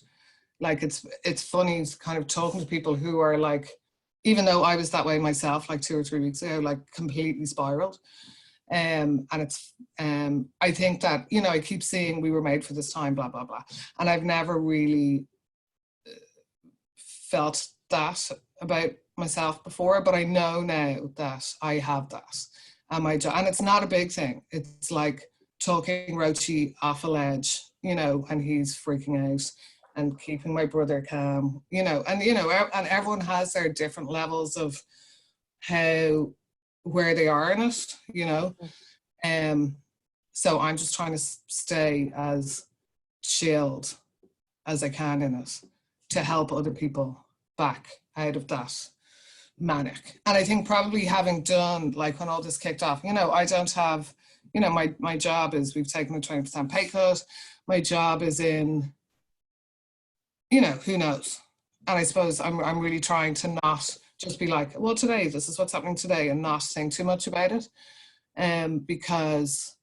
S11: Like it's funny kind of talking to people who are like, even though I was that way myself like 2 or 3 weeks ago, like completely spiraled. And it's I think that, you know, I keep saying we were made for this time, blah blah blah, and I've never really felt that about myself before, but I know now that I have that. And and it's not a big thing. It's like talking Rochi off a ledge, you know, and he's freaking out, and keeping my brother calm, you know, and everyone has their different levels of where they are in it, you know. So I'm just trying to stay as chilled as I can in it, to help other people back out of that manic. And I think probably having done, like when all this kicked off, you know, I don't have, you know, my job is, we've taken a 20% pay cut. My job is in, you know, who knows? And I suppose I'm really trying to not just be like, well, today, this is what's happening today, and not think too much about it. Because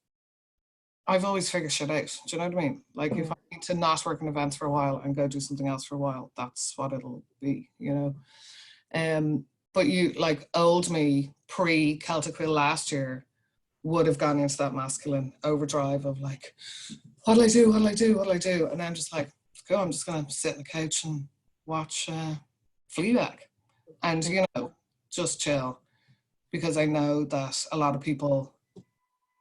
S11: I've always figured shit out. Do you know what I mean? Like if I need to not work in events for a while and go do something else for a while, that's what it'll be, you know? But you, like old me pre-Celtic Quill last year, would have gone into that masculine overdrive of like, what'll I do? What'll I do? What'll I do? And I'm just like, go, I'm just gonna sit on the couch and watch Fleabag, and, you know, just chill, because I know that a lot of people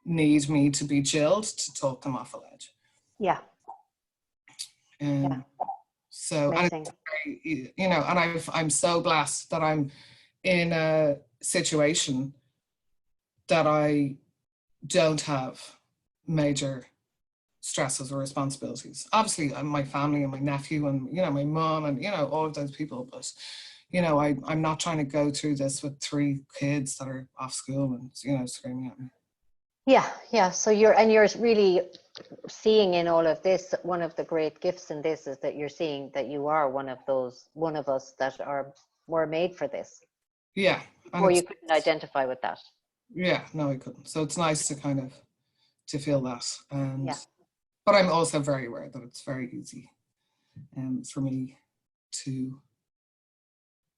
S11: need me to be chilled to talk them off a ledge.
S1: Yeah.
S11: Yeah. So, and it's very, you know, and I'm so blessed that I'm in a situation that I don't have major stresses or responsibilities. Obviously, my family and my nephew and, you know, my mom and, you know, all of those people, but, you know, I'm not trying to go through this with 3 kids that are off school and, you know, screaming at me.
S1: Yeah. So you're really seeing in all of this, one of the great gifts in this is that you're seeing that you are one of us that were made for this.
S11: Yeah.
S1: Or you couldn't identify with that.
S11: Yeah, no, I couldn't. So it's nice to kind of, to feel that. And,
S1: yeah.
S11: But I'm also very aware that it's very easy for me to,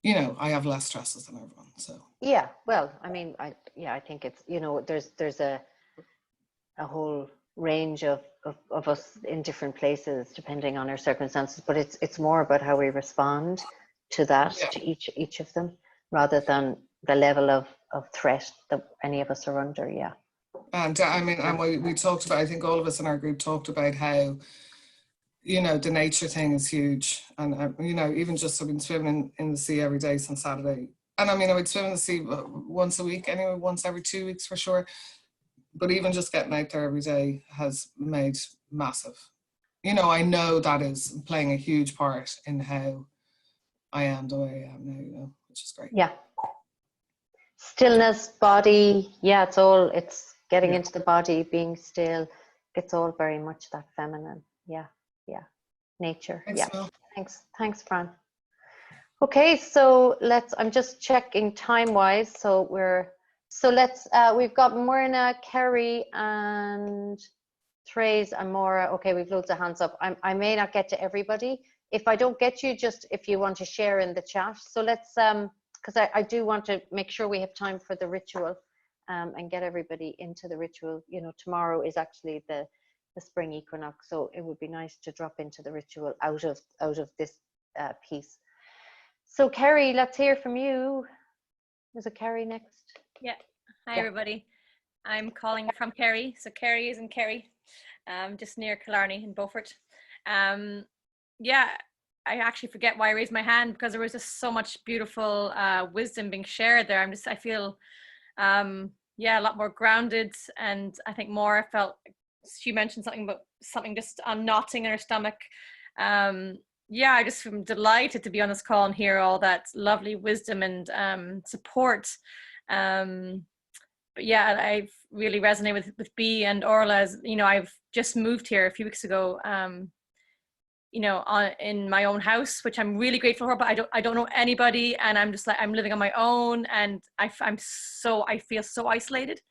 S11: you know, I have less stresses than everyone, so.
S1: Yeah, well, I mean, I think it's, you know, there's a whole range of us in different places depending on our circumstances, but it's more about how we respond to that, to each of them, rather than the level of threat that any of us are under. Yeah.
S11: And I mean, and we talked about, I think all of us in our group talked about how, you know, the nature thing is huge. And, you know, even just I've been swimming in the sea every day since Saturday, And I mean, I would swim in the sea once a week anyway, once every 2 weeks for sure. But even just getting out there every day has made massive. You know, I know that is playing a huge part in how I am the way I am now, you know, which is great.
S1: Yeah. Stillness, body, yeah, it's getting into the body, being still. It's all very much that feminine. Yeah, yeah. Nature.
S11: Thanks,
S1: Yeah.
S11: Mel.
S1: Thanks, Fran. Okay, so I'm just checking time-wise. We've got Myrna, Kerry, and Therese and Maura. Okay, we've loads of hands up. I may not get to everybody. If I don't get you, just if you want to share in the chat. So let's, because I do want to make sure we have time for the ritual and get everybody into the ritual. You know, tomorrow is actually the spring equinox, so it would be nice to drop into the ritual out of this piece. So Kerry, let's hear from you. Is it Kerry next?
S12: Yeah. Hi, everybody. I'm calling from Kerry. So Kerry is in Kerry, just near Killarney in Beaufort. Yeah, I actually forget why I raised my hand, because there was just so much beautiful wisdom being shared there. I feel, yeah, a lot more grounded. And I think Maura felt, she mentioned something about something just knotting in her stomach. Yeah, I just am delighted to be on this call and hear all that lovely wisdom and support. But yeah, I've really resonated with Bea and Orla. As you know, I've just moved here a few weeks ago. You know, in my own house, which I'm really grateful for. But I don't know anybody, and I'm just like, I'm living on my own, and I feel so isolated.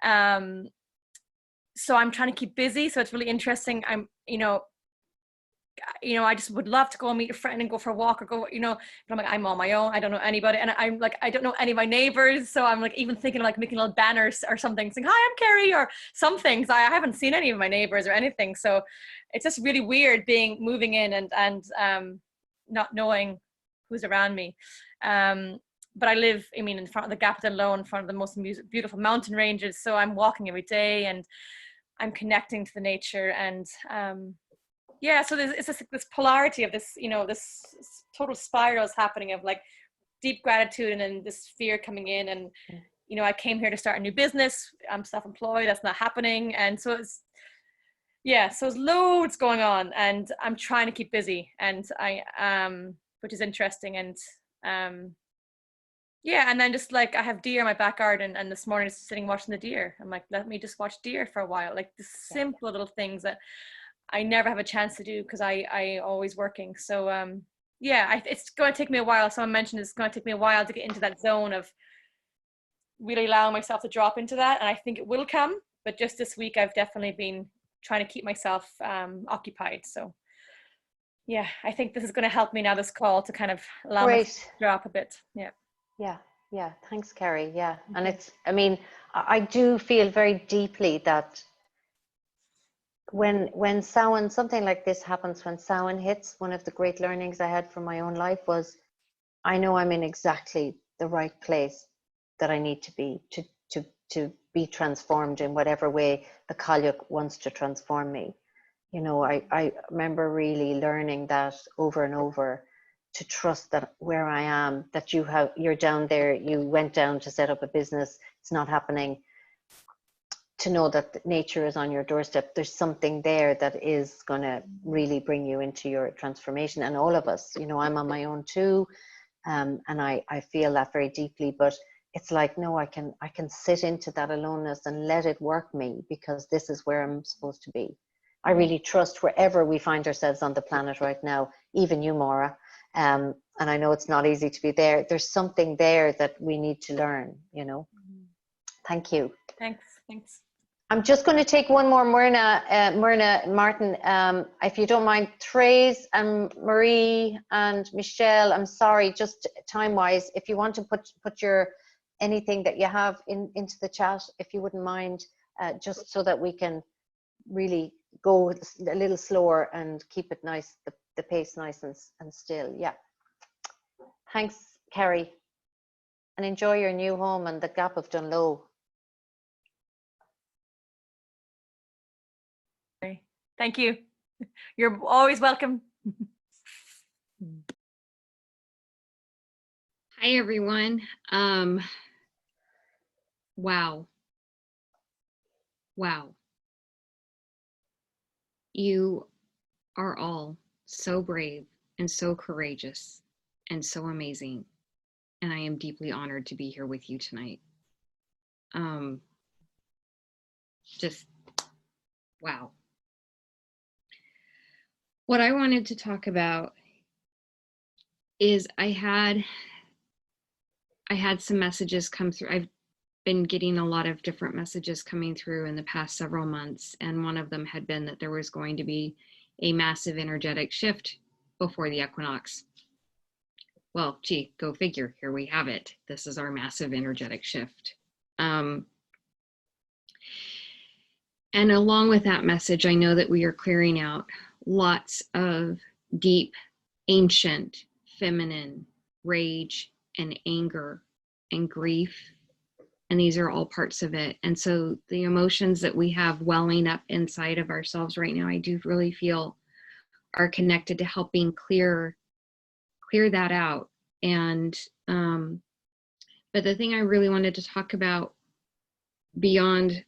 S12: So I'm trying to keep busy. So it's really interesting. I just would love to go and meet a friend and go for a walk or go, but I'm like, I'm on my own. I don't know anybody. And I'm like, I don't know any of my neighbors. So I'm like, even thinking of like making little banners or something saying, hi, I'm Kerry, or something. So I haven't seen any of my neighbors or anything. So it's just really weird moving in and not knowing who's around me. But I live, in front of the Gap Low, in front of the most beautiful mountain ranges. So I'm walking every day and I'm connecting to the nature and, yeah, so it's just this polarity of this, this total spiral is happening of like deep gratitude and then this fear coming in. And, I came here to start a new business. I'm self-employed. That's not happening. And so it's loads going on and I'm trying to keep busy and which is interesting. And, yeah, and then just like I have deer in my back garden and this morning just sitting watching the deer. I'm like, let me just watch deer for a while. Like the simple little things that I never have a chance to do because I always working. So yeah, it's going to take me a while. Someone mentioned it's going to take me a while to get into that zone of really allowing myself to drop into that. And I think it will come, but just this week I've definitely been trying to keep myself occupied. So yeah, I think this is going to help me now, this call, to kind of allow me to drop a bit.
S1: Yeah, thanks, Kerry. Yeah, and I do feel very deeply that when Samhain, something like this happens, when Samhain hits, one of the great learnings I had from my own life was, I know I'm in exactly the right place that I need to be to be transformed in whatever way the Cailleach wants to transform me. I remember really learning that over and over, to trust that where I am, that you're down there, you went down to set up a business, it's not happening. To know that nature is on your doorstep, there's something there that is going to really bring you into your transformation. And all of us, I'm on my own too, and I feel that very deeply. But it's like, no, I can sit into that aloneness and let it work me, because this is where I'm supposed to be. I really trust wherever we find ourselves on the planet right now, even you, Maura. And I know it's not easy to be there. There's something there that we need to learn. Thank you.
S12: Thanks.
S1: I'm just going to take one more, Myrna Martin, if you don't mind. Therese and Marie and Michelle, I'm sorry, just time-wise, if you want to put your anything that you have into the chat, if you wouldn't mind, just so that we can really go a little slower and keep it nice, the pace nice and still. Yeah. Thanks, Kerry, and enjoy your new home and the Gap of Dunlow.
S12: Thank you. You're always welcome.
S13: Hi, everyone. Wow. Wow. You are all so brave and so courageous and so amazing. And I am deeply honored to be here with you tonight. Just wow. What I wanted to talk about is I had some messages come through. I've been getting a lot of different messages coming through in the past several months, and one of them had been that there was going to be a massive energetic shift before the equinox. Well, gee, go figure. Here we have it. This is our massive energetic shift. And along with that message, I know that we are clearing out lots of deep, ancient, feminine rage and anger and grief. And these are all parts of it. And so the emotions that we have welling up inside of ourselves right now, I do really feel are connected to helping clear that out. And, but the thing I really wanted to talk about beyond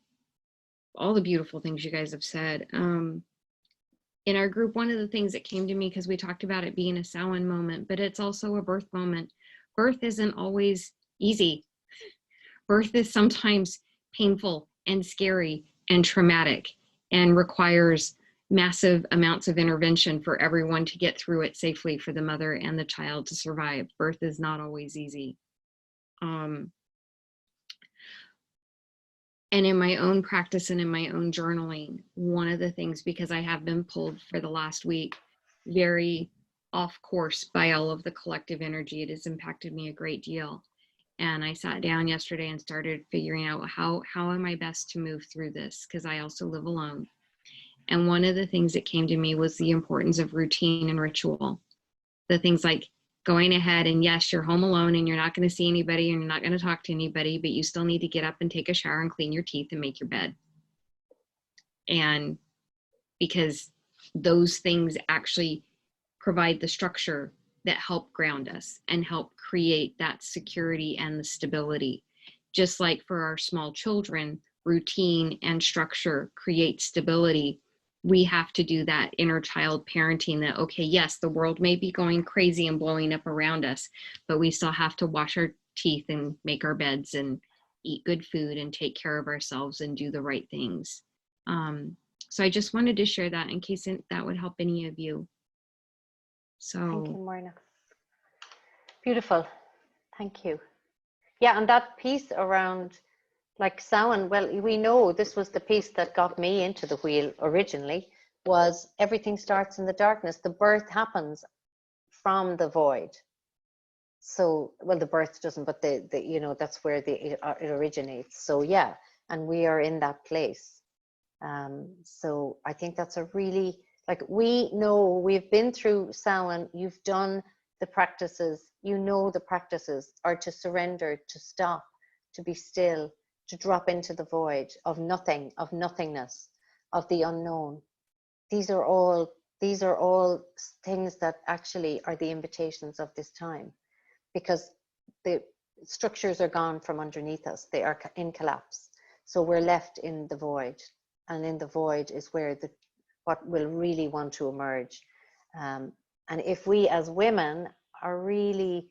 S13: all the beautiful things you guys have said, in our group, one of the things that came to me, because we talked about it being a Samhain moment, but it's also a birth moment. Birth isn't always easy. Birth is sometimes painful and scary and traumatic and requires massive amounts of intervention for everyone to get through it safely, for the mother and the child to survive. Birth is not always easy. And in my own practice and in my own journaling, one of the things, because I have been pulled for the last week very off course by all of the collective energy, it has impacted me a great deal. And I sat down yesterday and started figuring out how am I best to move through this, because I also live alone. And one of the things that came to me was the importance of routine and ritual. The things like going ahead and yes, you're home alone and you're not going to see anybody and you're not going to talk to anybody, but you still need to get up and take a shower and clean your teeth and make your bed. And because those things actually provide the structure that help ground us and help create that security and the stability. Just like for our small children, routine and structure create stability. We have to do that inner child parenting that, okay, yes, the world may be going crazy and blowing up around us, but we still have to wash our teeth and make our beds and eat good food and take care of ourselves and do the right things. So I just wanted to share that in case that would help any of you. So
S1: thank you, Marna. Beautiful. Thank you. Yeah, and that piece around like Samhain, well, we know this was the piece that got me into the wheel originally, was everything starts in the darkness. The birth happens from the void. So, well, the birth doesn't, but the you know, that's where it originates. So yeah, and we are in that place. So I think that's a really, like, we know we've been through Samhain, you've done the practices, you know the practices are to surrender, to stop, to be still, to drop into the void of nothing, of nothingness, of the unknown. These are all things that actually are the invitations of this time, because the structures are gone from underneath us. They are in collapse. So we're left in the void, and in the void is where what will really want to emerge. And if we as women are really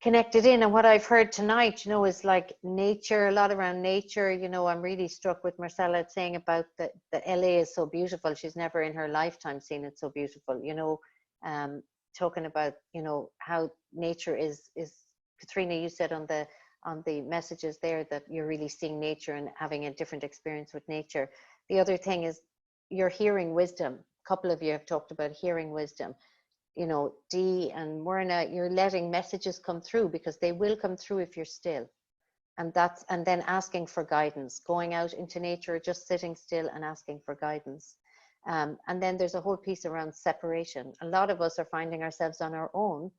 S1: connected in, and what I've heard tonight, you know, is like nature, a lot around nature. You know, I'm really struck with Marcella saying about that LA is so beautiful. She's never in her lifetime seen it so beautiful, you know, talking about, you know, how nature is Katrina, you said on the messages there that you're really seeing nature and having a different experience with nature. The other thing is you're hearing wisdom. A couple of you have talked about hearing wisdom. You know, Dee and Myrna, you're letting messages come through, because they will come through if you're still. And then asking for guidance, going out into nature, just sitting still and asking for guidance. And then there's a whole piece around separation. A lot of us are finding ourselves on our own,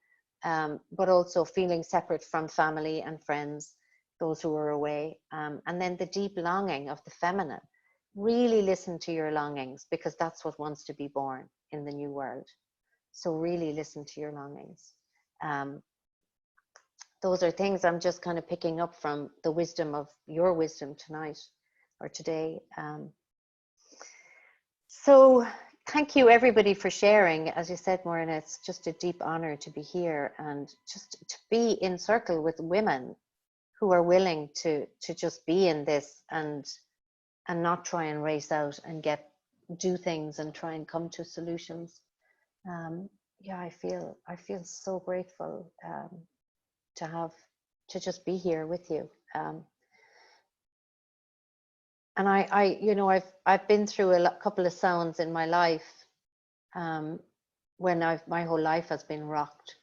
S1: but also feeling separate from family and friends, those who are away. And then the deep longing of the feminine. Really listen to your longings, because that's what wants to be born in the new world. So really listen to your longings. those are things I'm just kind of picking up from the wisdom of your wisdom tonight or today. So thank you everybody for sharing. As you said, Maureen, it's just a deep honor to be here and just to be in circle with women who are willing to just be in this and not try and race out and do things and try and come to solutions. Yeah, I feel so grateful to just be here with you. And I you know, I've been through a couple of sounds in my life when my whole life has been rocked,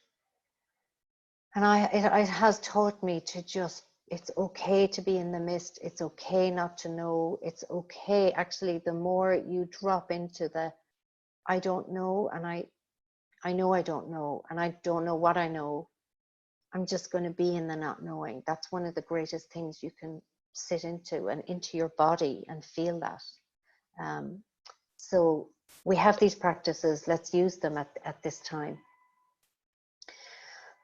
S1: and it has taught me to just, it's okay to be in the mist. It's okay not to know. It's okay. Actually, the more you drop into the I don't know, and I know I don't know, and I don't know what I know, I'm just going to be in the not knowing. That's one of the greatest things you can sit into and into your body and feel that. So we have these practices. Let's use them at this time.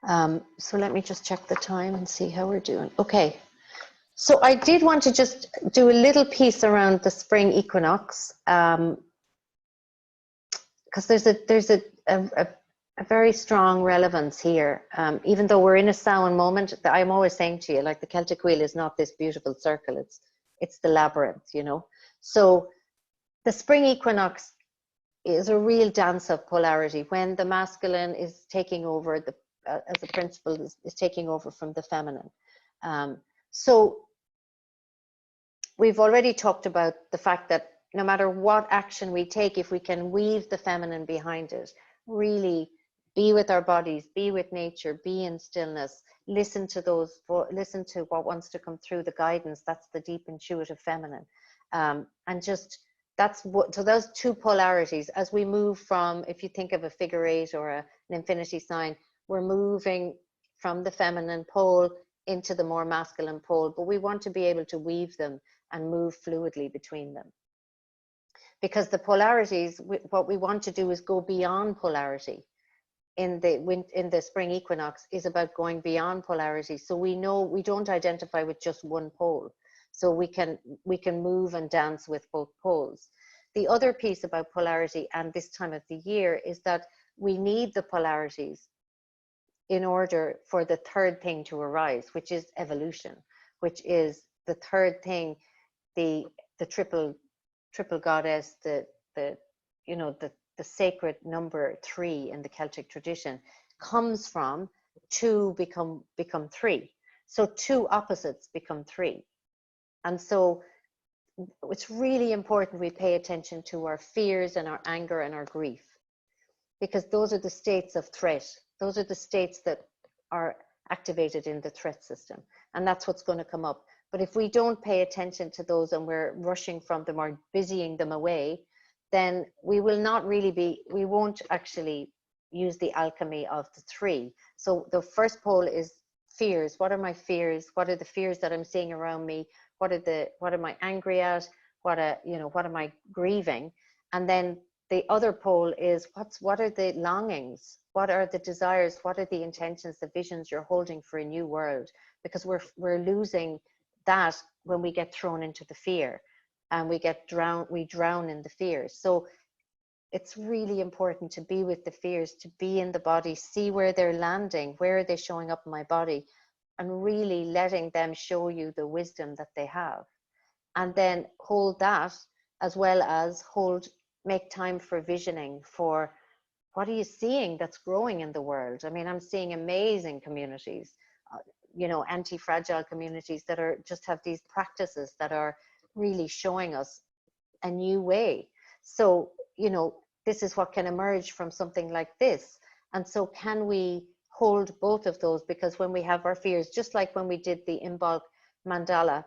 S1: So let me just check the time and see how we're doing. Okay. So I did want to just do a little piece around the spring equinox, because there's a very strong relevance here. Even though we're in a Samhain moment, I'm always saying to you, like, the Celtic wheel is not this beautiful circle. It's the labyrinth, you know. So the spring equinox is a real dance of polarity when the masculine is taking over, as a principle is taking over from the feminine. So we've already talked about the fact that no matter what action we take, if we can weave the feminine behind it, really be with our bodies, be with nature, be in stillness, listen to what wants to come through, the guidance, that's the deep intuitive feminine. And just, so those two polarities, as we move from, if you think of a figure 8 or an infinity sign, we're moving from the feminine pole into the more masculine pole, but we want to be able to weave them and move fluidly between them. Because the polarities, what we want to do is go beyond polarity. In the spring equinox is about going beyond polarity. So we know we don't identify with just one pole. So we can move and dance with both poles. The other piece about polarity and this time of the year is that we need the polarities in order for the third thing to arise, which is evolution, which is the third thing, the triple goddess, the sacred number 3 in the Celtic tradition comes from 2 become 3. So 2 opposites become 3. And so it's really important we pay attention to our fears and our anger and our grief, because those are the states of threat. Those are the states that are activated in the threat system. And that's what's going to come up. But if we don't pay attention to those and we're rushing from them or busying them away, then we won't actually use the alchemy of the 3. So the first pole is fears. What are my fears? What are the fears that I'm seeing around me? What am I angry at? What am I grieving? And then the other pole is what are the longings? What are the desires? What are the intentions, the visions you're holding for a new world? Because we're losing that when we get thrown into the fear, and we drown in the fears. So it's really important to be with the fears, to be in the body, see where they're landing, where are they showing up in my body, and really letting them show you the wisdom that they have. And then hold that, as well as make time for visioning, for what are you seeing that's growing in the world? I mean, I'm seeing amazing communities, anti-fragile communities that just have these practices that are really showing us a new way. So, this is what can emerge from something like this. And so can we hold both of those? Because when we have our fears, just like when we did the Imbolc mandala,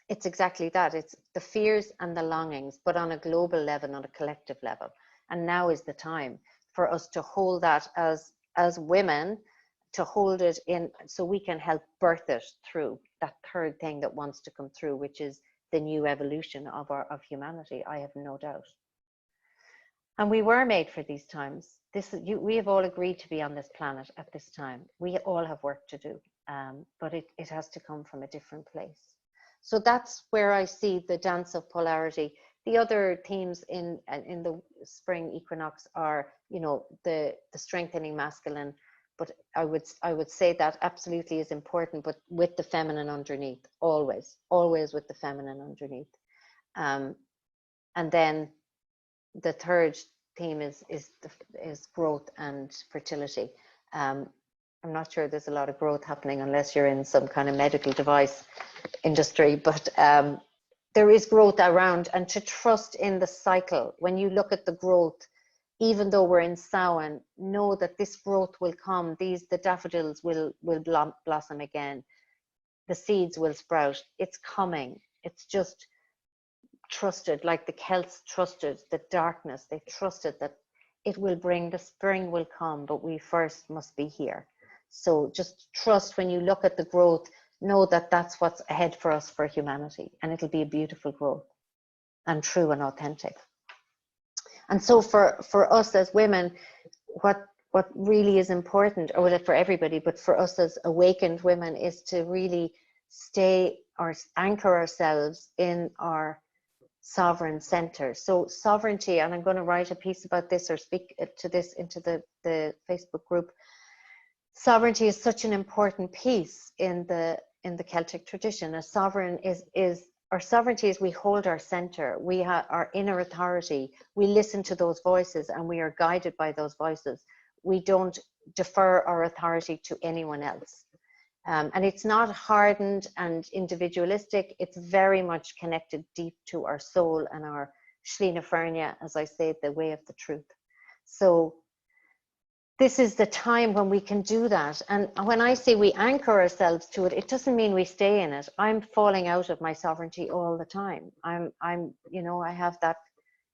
S1: it's exactly that. It's the fears and the longings, but on a global level, on a collective level. And now is the time for us to hold that as women, to hold it in, so we can help birth it through that third thing that wants to come through, which is the new evolution of humanity. I have no doubt. And we were made for these times. We have all agreed to be on this planet at this time. We all have work to do, but it has to come from a different place. So that's where I see the dance of polarity. The other themes in the spring equinox are, you know, the strengthening masculine, but I would say that absolutely is important, but with the feminine underneath, always with the feminine underneath. And then the third theme is growth and fertility. I'm not sure there's a lot of growth happening unless you're in some kind of medical device industry, but there is growth around, and to trust in the cycle. When you look at the growth, even though we're in Samhain, know that this growth will come. The daffodils will blossom again. The seeds will sprout. It's coming. It's just trusted, like the Celts trusted the darkness. They trusted that it will bring, the spring will come, but we first must be here. So just trust when you look at the growth, know that that's what's ahead for us, for humanity, and it'll be a beautiful growth and true and authentic. And so for us as women, what really is important, or well, for everybody, but for us as awakened women, is to really stay or anchor ourselves in our sovereign center. So sovereignty, and I'm going to write a piece about this or speak to this into the Facebook group. Sovereignty is such an important piece in the Celtic tradition. A sovereign is our sovereignty is we hold our center, we have our inner authority, we listen to those voices and we are guided by those voices. We don't defer our authority to anyone else. And it's not hardened and individualistic, it's very much connected deep to our soul and our Shlina Fernia, as I say, the way of the truth. So this is the time when we can do that. And when I say we anchor ourselves to it, it doesn't mean we stay in it. I'm falling out of my sovereignty all the time. You know, I have that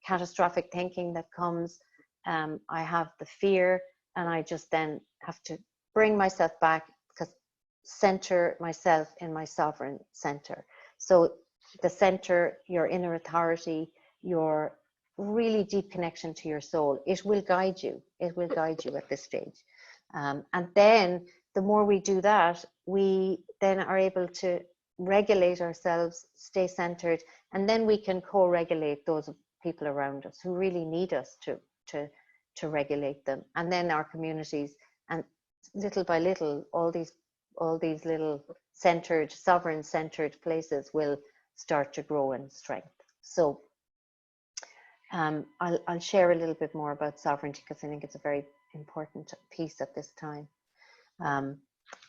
S1: catastrophic thinking that comes. I have the fear, and I just then have to bring myself back, because center myself in my sovereign center. So the center, your inner authority, your really deep connection to your soul, it will guide you. It will guide you at this stage. And then the more we do that, we then are able to regulate ourselves, stay centered, and then we can co-regulate those people around us who really need us to regulate them. And then our communities, and little by little, all these little centered, sovereign centered places will start to grow in strength. So I'll share a little bit more about sovereignty, because I think it's a very important piece at this time.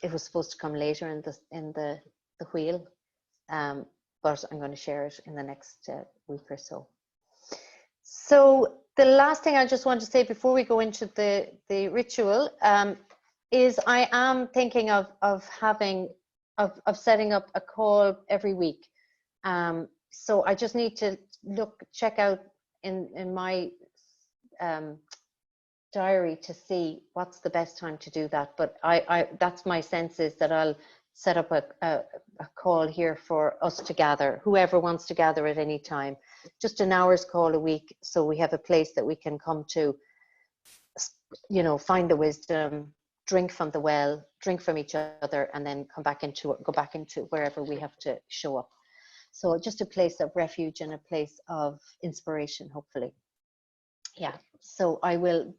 S1: It was supposed to come later in the wheel, but I'm going to share it in the next week or so. So the last thing I just want to say before we go into the ritual is I am thinking of setting up a call every week. So I just need to check out in my diary to see what's the best time to do that. But that's my sense, is that I'll set up a call here for us to gather, whoever wants to gather at any time, just an hour's call a week, so we have a place that we can come to, you know, find the wisdom, drink from the well, drink from each other, and then go back into wherever we have to show up. So just a place of refuge and a place of inspiration, hopefully. Yeah. So I'll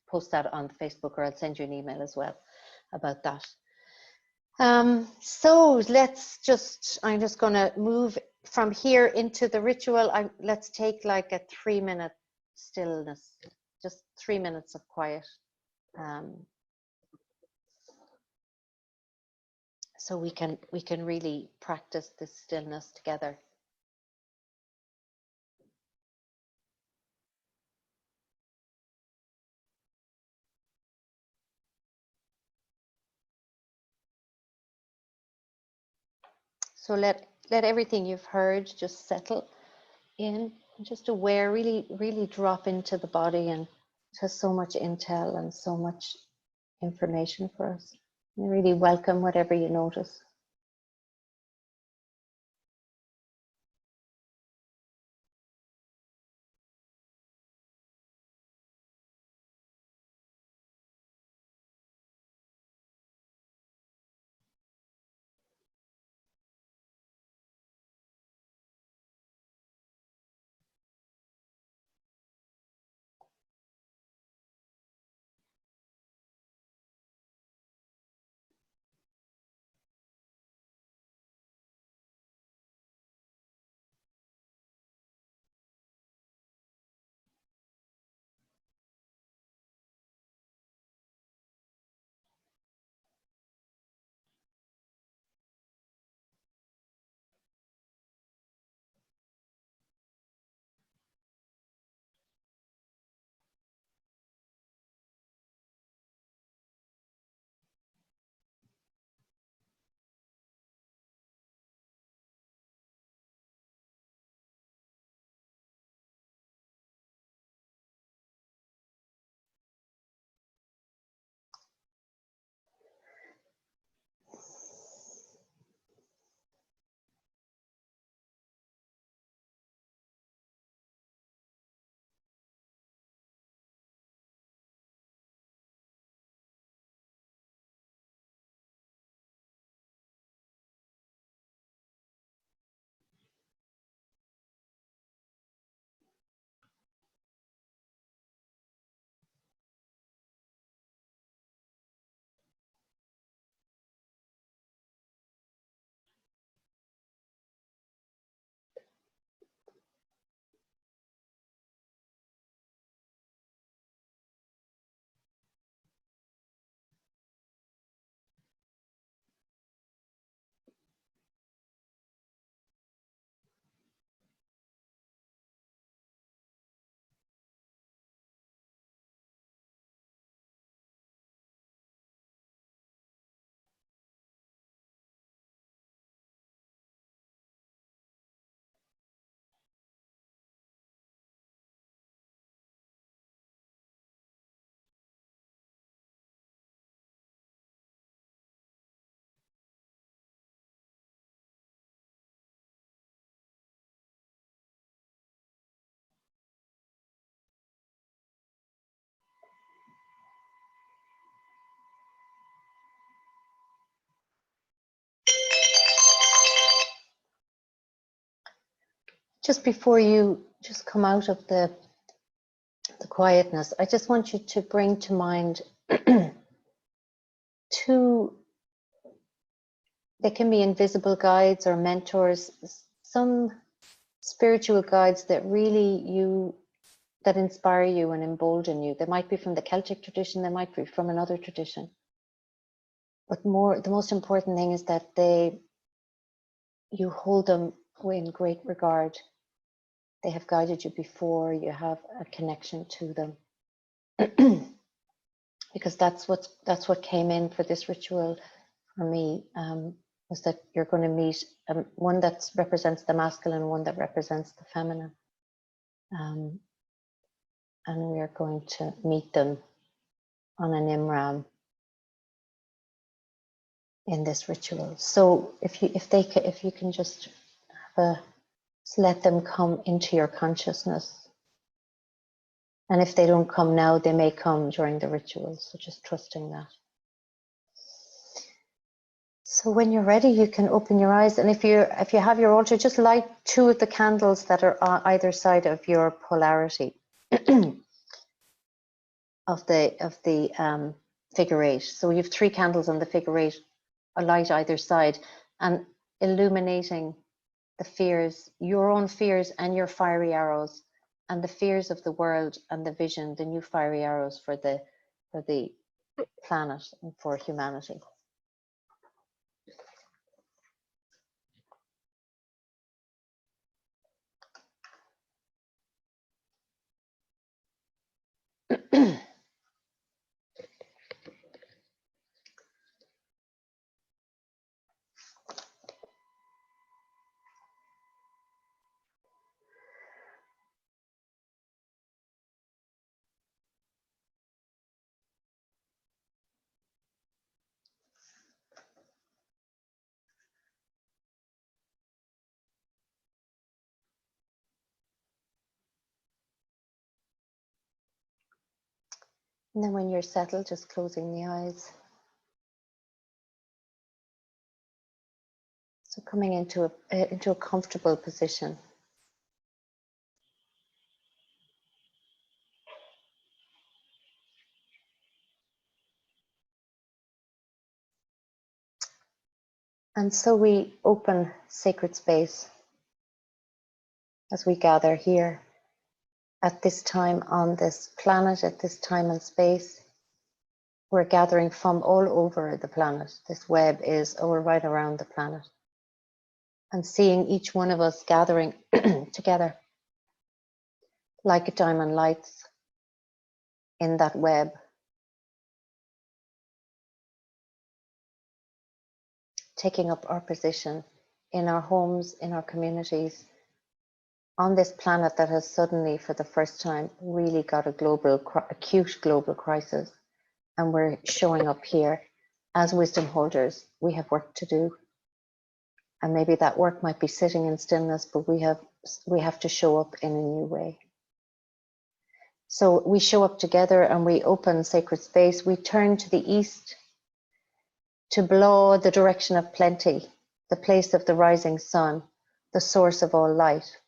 S1: post that on Facebook, or I'll send you an email as well about that. So I'm just going to move from here into the ritual. Let's take like a 3-minute stillness, just 3 minutes of quiet. So we can really practice this stillness together. So let everything you've heard just settle in, just aware, really drop into the body, and it has so much intel and so much information for us. And really welcome whatever you notice. just before you just come out of the quietness, I just want you to bring to mind two, they can be invisible guides or mentors, some spiritual guides that really that inspire you and embolden you. They might be from the Celtic tradition, they might be from another tradition. But the most important thing is that you hold them in great regard. They have guided you before, you have a connection to them. Because that's what came in for this ritual for me, was that you're going to meet one that represents the masculine, one that represents the feminine. And we are going to meet them on an imram in this ritual. So if you can just let them come into your consciousness. And if they don't come now, they may come during the ritual. So just trusting that. So when you're ready, you can open your eyes. And if you have your altar, just light 2 of the candles that are on either side of your polarity of the figure 8. So you have 3 candles on the figure 8, a light either side, and illuminating the fears, your own fears and your fiery arrows, and the fears of the world and the vision, the new fiery arrows for the planet and for humanity. And then when you're settled, just closing the eyes. So coming into a comfortable position. And so we open sacred space as we gather here at this time on this planet, at this time and space. We're gathering from all over the planet. This web is all right around the planet. And seeing each one of us gathering together like diamond lights in that web. Taking up our position in our homes, in our communities, on this planet that has suddenly, for the first time, really got acute global crisis. And we're showing up here as wisdom holders. We have work to do. And maybe that work might be sitting in stillness, but we have to show up in a new way. So we show up together and we open sacred space. We turn to the east to blow the direction of plenty, the place of the rising sun, the source of all light.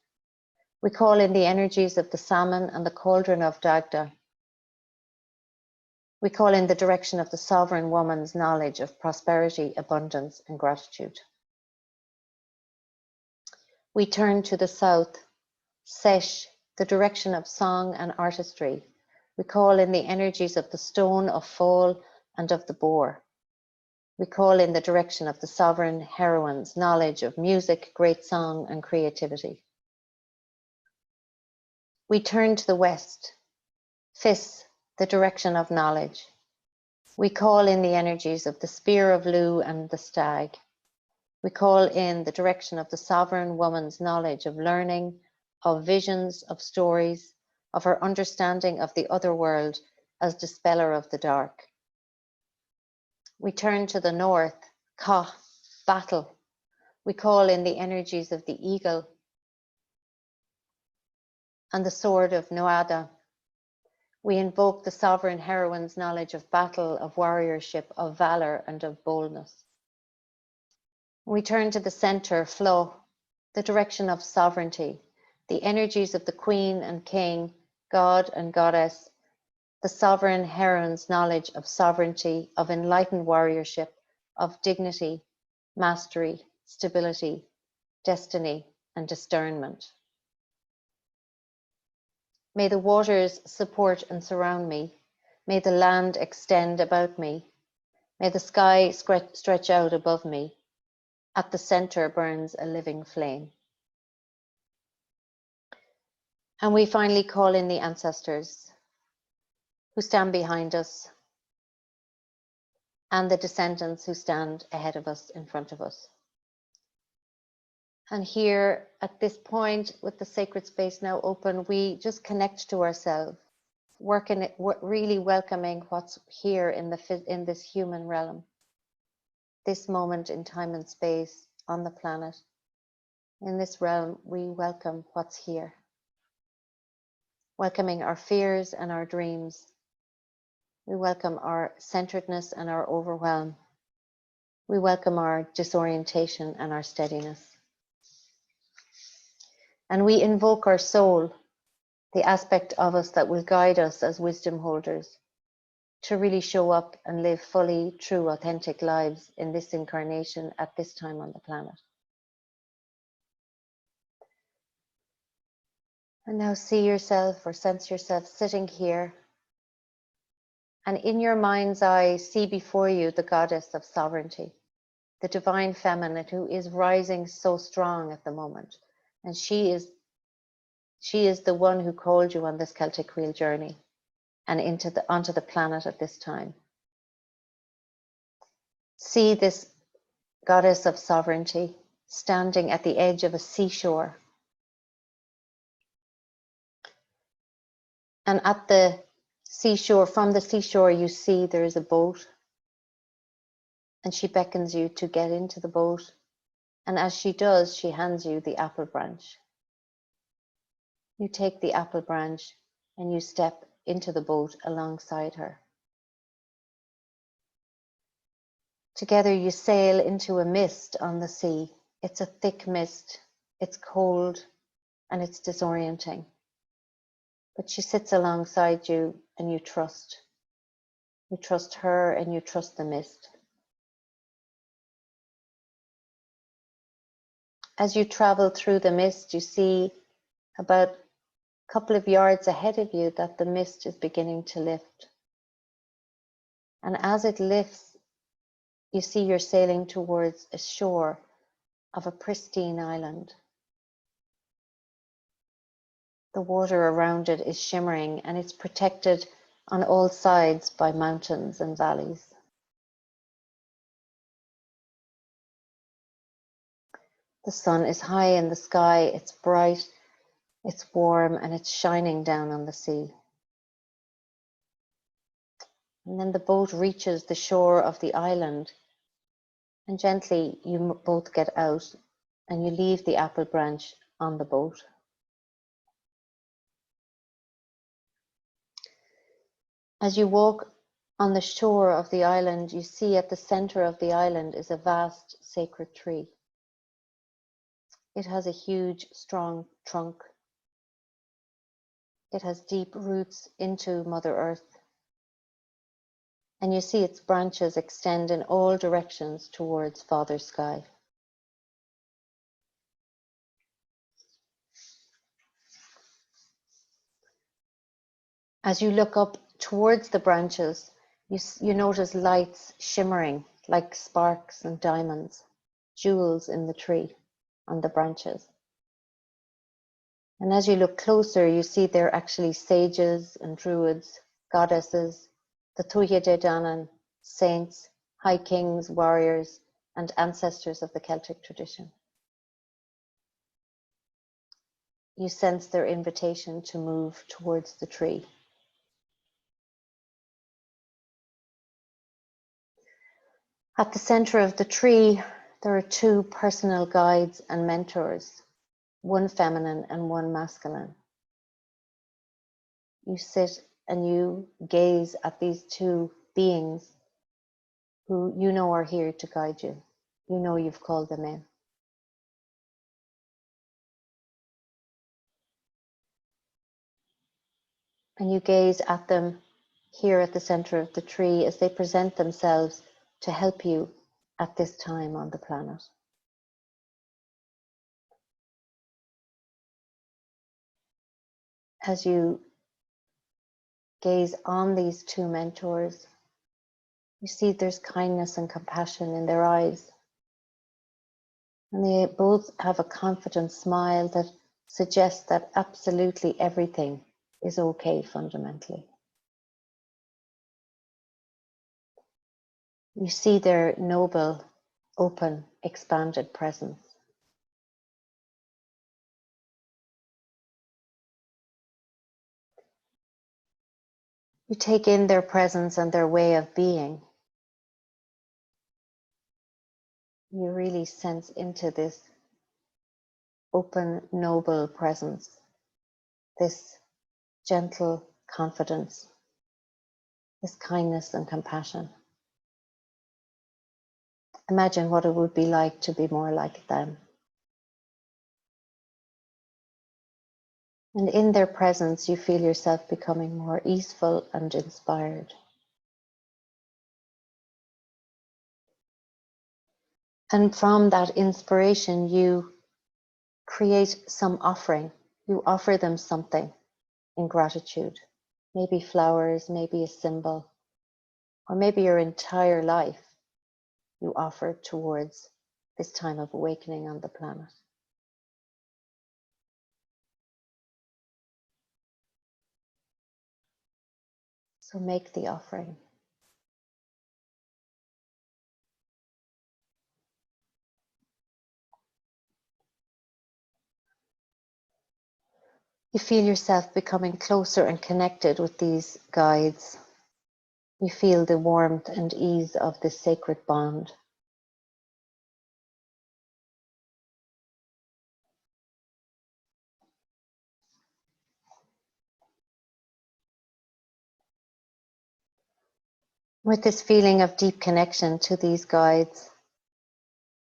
S1: We call in the energies of the salmon and the cauldron of Dagda. We call in the direction of the sovereign woman's knowledge of prosperity, abundance, and gratitude. We turn to the south, Sesh, the direction of song and artistry. We call in the energies of the stone of fall and of the boar. We call in the direction of the sovereign heroine's knowledge of music, great song, and creativity. We turn to the west, Fis, the direction of knowledge. We call in the energies of the spear of Lu and the stag. We call in the direction of the sovereign woman's knowledge of learning, of visions, of stories, of her understanding of the other world as dispeller of the dark. We turn to the north, Ka, battle. We call in the energies of the eagle and the sword of Nuada. We invoke the sovereign heroine's knowledge of battle, of warriorship, of valor, and of boldness. We turn to the center, Flo, the direction of sovereignty. the energies of the Queen and King, God and Goddess, the sovereign heron's knowledge of sovereignty, of enlightened warriorship, of dignity, mastery, stability, destiny, and discernment. May the waters support and surround me. May the land extend about me. May the sky stretch out above me. At the center burns a living flame. And we finally call in the ancestors who stand behind us and the descendants who stand ahead of us, in front of us. And here at this point, with the sacred space now open, we just connect to ourselves, really welcoming what's here in this human realm, this moment in time and space on the planet. In this realm, we welcome what's here, welcoming our fears and our dreams. We welcome our centeredness and our overwhelm. We welcome our disorientation and our steadiness. And we invoke our soul, the aspect of us that will guide us as wisdom holders to really show up and live fully, true, authentic lives in this incarnation at this time on the planet. And now see yourself or sense yourself sitting here. And in your mind's eye, see before you the goddess of sovereignty, the divine feminine who is rising so strong at the moment. And she is the one who called you on this Celtic wheel journey and onto the planet at this time. See this goddess of sovereignty standing at the edge of a seashore. And at the seashore, from the seashore, you see there is a boat. And she beckons you to get into the boat. And as she does, she hands you the apple branch. You take the apple branch and you step into the boat alongside her. Together you sail into a mist on the sea. It's a thick mist, it's cold, and it's disorienting. But she sits alongside you and you trust. You trust her and you trust the mist. As you travel through the mist, you see about a couple of yards ahead of you that the mist is beginning to lift. And as it lifts, you see you're sailing towards a shore of a pristine island. The water around it is shimmering and it's protected on all sides by mountains and valleys. The sun is high in the sky, it's bright, it's warm, and it's shining down on the sea. And then the boat reaches the shore of the island, and gently you both get out and you leave the apple branch on the boat. As you walk on the shore of the island, you see at the center of the island is a vast sacred tree. It has a huge, strong trunk. It has deep roots into Mother Earth. And you see its branches extend in all directions towards Father Sky. As you look up towards the branches, you notice lights shimmering like sparks and diamonds, jewels in the tree, on the branches. And as you look closer, you see they're actually sages and druids, goddesses, the Tuatha De Danann, saints, high kings, warriors, and ancestors of the Celtic tradition. You sense their invitation to move towards the tree. At the center of the tree, there are two personal guides and mentors, one feminine and one masculine. You sit and you gaze at these two beings who you know are here to guide you. You know you've called them in. And you gaze at them here at the center of the tree as they present themselves to help you at this time on the planet. As you gaze on these two mentors, you see there's kindness and compassion in their eyes. And they both have a confident smile that suggests that absolutely everything is okay fundamentally. You see their noble, open, expanded presence. You take in their presence and their way of being. You really sense into this open, noble presence, this gentle confidence, this kindness and compassion. Imagine what it would be like to be more like them. And in their presence, you feel yourself becoming more easeful and inspired. And from that inspiration, you create some offering. You offer them something in gratitude. Maybe flowers, maybe a symbol, or maybe your entire life you offer towards this time of awakening on the planet. So make the offering. You feel yourself becoming closer and connected with these guides. You feel the warmth and ease of this sacred bond. With this feeling of deep connection to these guides,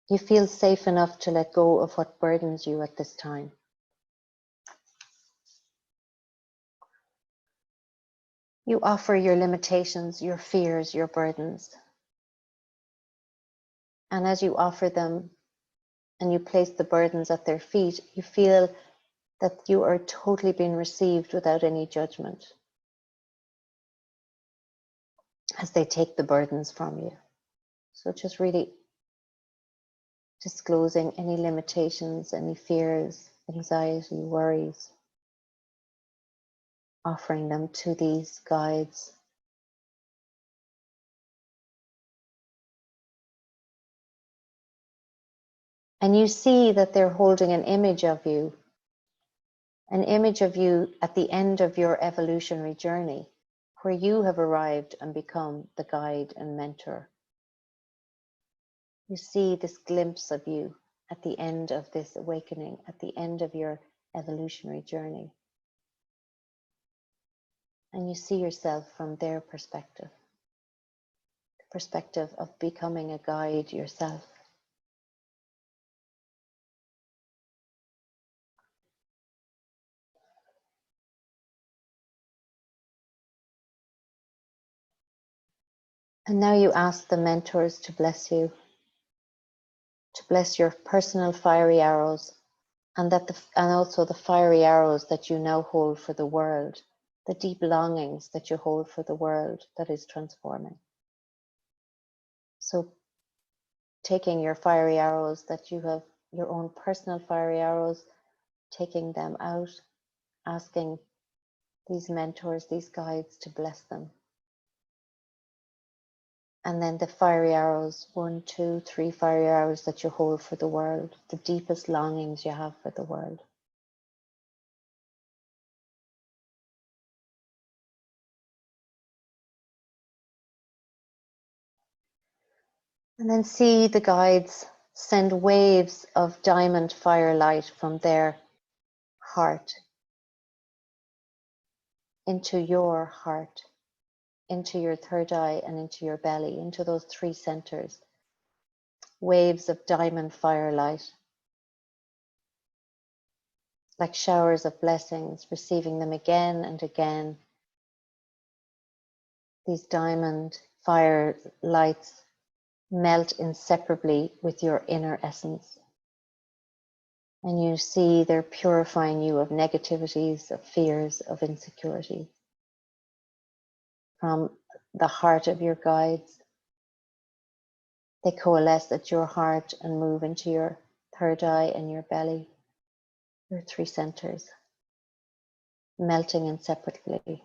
S1: you feel safe enough to let go of what burdens you at this time. You offer your limitations, your fears, your burdens. And as you offer them and you place the burdens at their feet, you feel that you are totally being received without any judgment as they take the burdens from you. So just really disclosing any limitations, any fears, anxiety, worries, offering them to these guides. And you see that they're holding an image of you at the end of your evolutionary journey, where you have arrived and become the guide and mentor. You see this glimpse of you at the end of this awakening, at the end of your evolutionary journey. And you see yourself from their perspective, the perspective of becoming a guide yourself. And now you ask the mentors to bless you, to bless your personal fiery arrows, and also the fiery arrows that you now hold for the world, the deep longings that you hold for the world that is transforming. So taking your fiery arrows that you have, your own personal fiery arrows, taking them out, asking these mentors, these guides to bless them. And then the fiery arrows, 1, 2, 3 fiery arrows that you hold for the world, the deepest longings you have for the world. And then see the guides send waves of diamond firelight from their heart into your heart, into your third eye and into your belly, into those 3 centers. Waves of diamond firelight, like showers of blessings, receiving them again and again these diamond fire lights melt inseparably with your inner essence. And you see they're purifying you of negativities, of fears, of insecurity. From the heart of your guides, they coalesce at your heart and move into your third eye and your belly, your three centers, melting inseparably.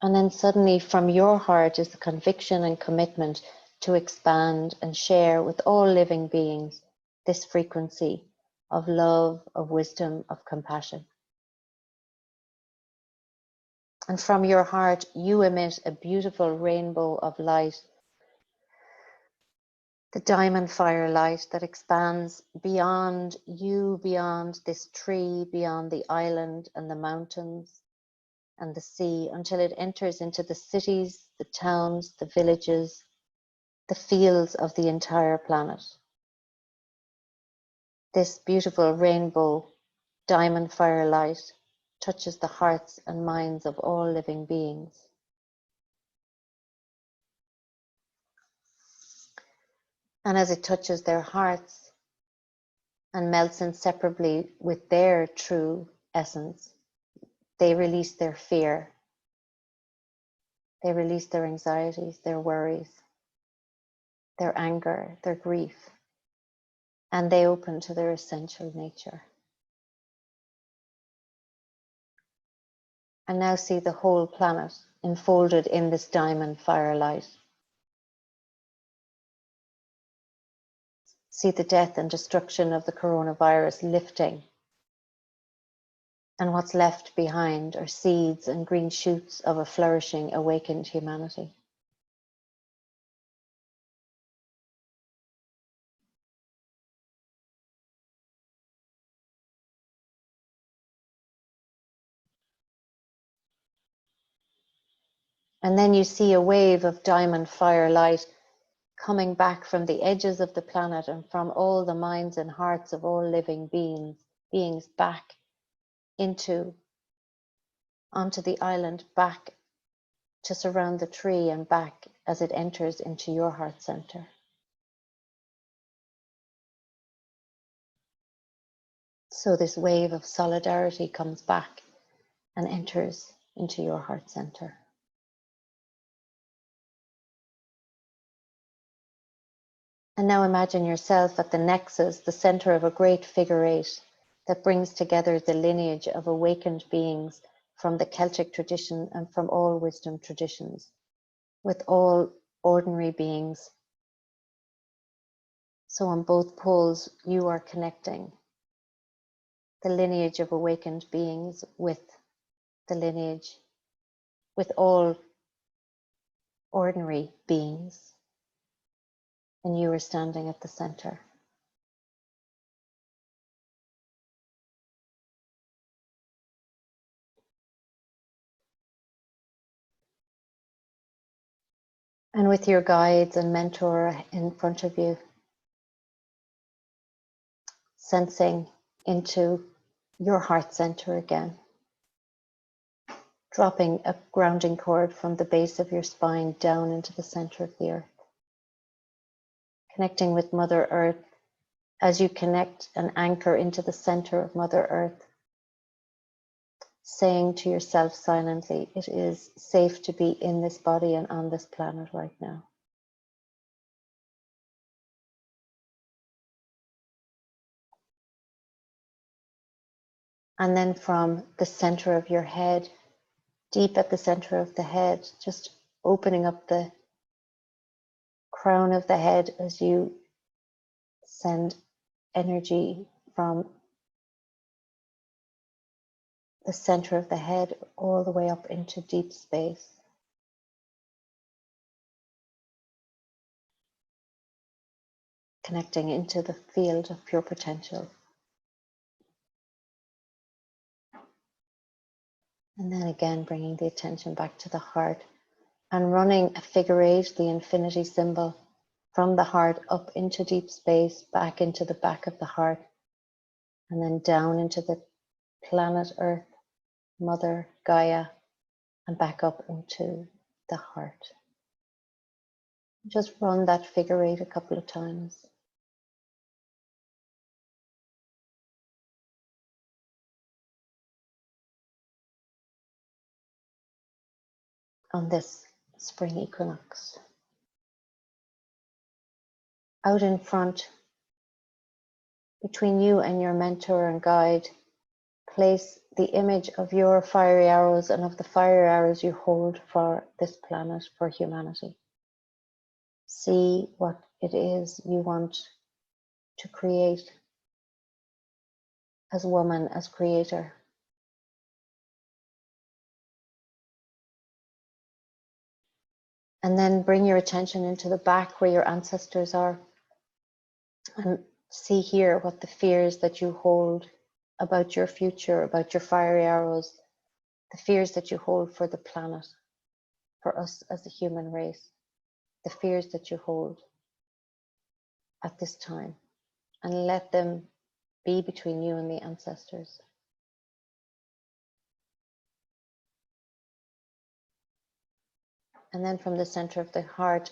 S1: And then suddenly from your heart is the conviction and commitment to expand and share with all living beings this frequency of love, of wisdom, of compassion. And from your heart, you emit a beautiful rainbow of light, the diamond fire light that expands beyond you, beyond this tree, beyond the island and the mountains and the sea, until it enters into the cities, the towns, the villages, the fields of the entire planet. This beautiful rainbow diamond fire light touches the hearts and minds of all living beings. And as it touches their hearts and melts inseparably with their true essence, they release their fear. They release their anxieties, their worries, their anger, their grief, and they open to their essential nature. And now see the whole planet enfolded in this diamond fire light. See the death and destruction of the coronavirus lifting. And what's left behind are seeds and green shoots of a flourishing, awakened humanity. And then you see a wave of diamond fire light coming back from the edges of the planet and from all the minds and hearts of all living beings back onto the island, back to surround the tree and back as it enters into your heart center. So this wave of solidarity comes back and enters into your heart center. And now imagine yourself at the nexus, the center of a great figure eight that brings together the lineage of awakened beings from the Celtic tradition and from all wisdom traditions, with all ordinary beings. So on both poles, you are connecting the lineage of awakened beings with the lineage, with all ordinary beings. And you are standing at the center. And with your guides and mentor in front of you, sensing into your heart center again, dropping a grounding cord from the base of your spine down into the center of the earth, connecting with Mother Earth. As you connect and anchor into the center of Mother Earth, saying to yourself silently, it is safe to be in this body and on this planet right now. And then from the center of your head, deep at the center of the head, just opening up the crown of the head as you send energy from the center of the head all the way up into deep space. Connecting into the field of pure potential. And then again, bringing the attention back to the heart and running a figure eight, the infinity symbol, from the heart up into deep space, back into the back of the heart, and then down into the planet Earth, Mother Gaia, and back up into the heart. Just run that figure eight a couple of times. On this spring equinox. Out in front, between you and your mentor and guide, place the image of your fiery arrows and of the fiery arrows you hold for this planet, for humanity. See what it is you want to create as woman, as creator. And then bring your attention into the back where your ancestors are, and see here what the fears that you hold about your future, about your fiery arrows, the fears that you hold for the planet, for us as a human race, the fears that you hold at this time, and let them be between you and the ancestors. And then from the center of the heart,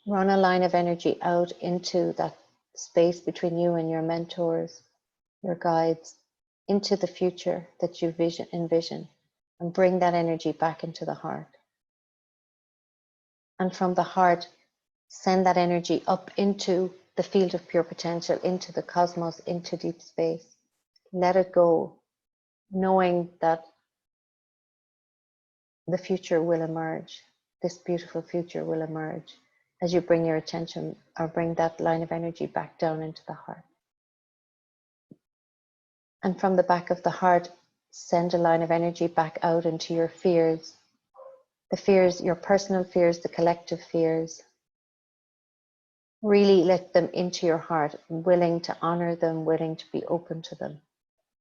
S1: run a line of energy out into that space between you and your mentors, your guides, into the future that you envision, and bring that energy back into the heart. And from the heart, send that energy up into the field of pure potential, into the cosmos, into deep space. Let it go, knowing that the future will emerge. This beautiful future will emerge as you bring your attention, or bring that line of energy back down into the heart. And from the back of the heart, send a line of energy back out into your fears. The fears, your personal fears, the collective fears. Really let them into your heart, willing to honor them, willing to be open to them.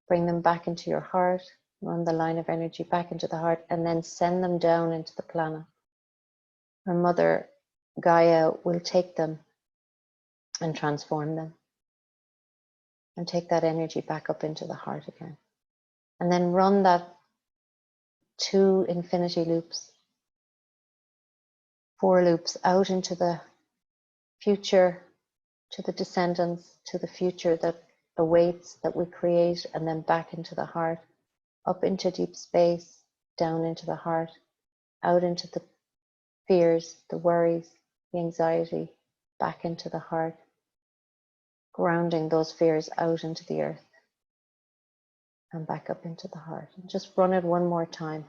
S1: Bring them back into your heart, run the line of energy back into the heart, and then send them down into the planet. Our Mother Gaia will take them and transform them. And take that energy back up into the heart again. And then run that 2 infinity loops, 4 loops out into the future, to the descendants, to the future that awaits, that we create, and then back into the heart, up into deep space, down into the heart, out into the fears, the worries, the anxiety, back into the heart, grounding those fears out into the earth and back up into the heart. And just run it one more time.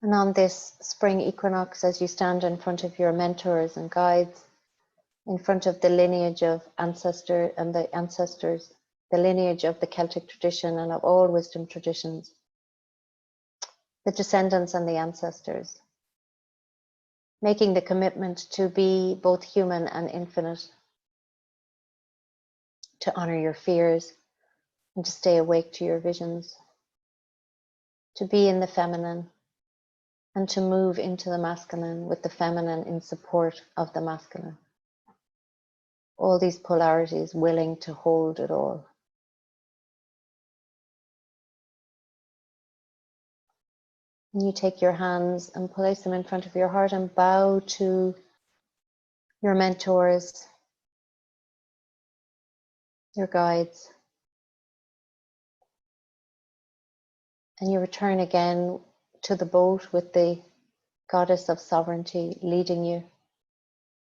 S1: And on this spring equinox, as you stand in front of your mentors and guides, in front of the lineage of ancestor and the ancestors, the lineage of the Celtic tradition and of all wisdom traditions, the descendants and the ancestors, making the commitment to be both human and infinite, to honor your fears and to stay awake to your visions, to be in the feminine, and to move into the masculine with the feminine in support of the masculine. All these polarities, willing to hold it all. And you take your hands and place them in front of your heart and bow to your mentors, your guides. And you return again to the boat with the goddess of sovereignty leading you.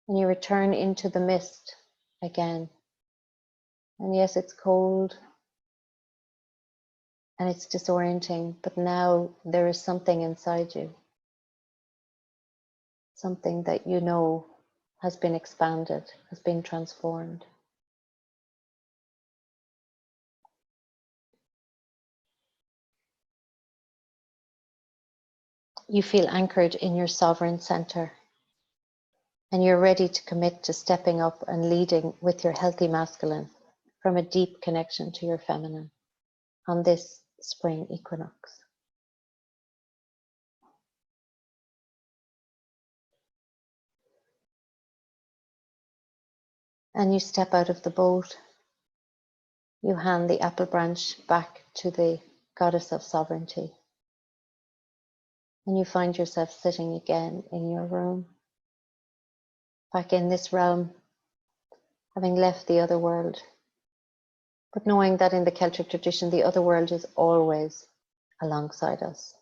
S1: And you return into the mist again. And yes, it's cold and it's disorienting, but now there is something inside you. Something that you know has been expanded, has been transformed. You feel anchored in your sovereign center. And you're ready to commit to stepping up and leading with your healthy masculine from a deep connection to your feminine on this spring equinox. And you step out of the boat. You hand the apple branch back to the goddess of sovereignty. And you find yourself sitting again in your room, back in this realm, having left the other world. But knowing that in the Celtic tradition, the other world is always alongside us.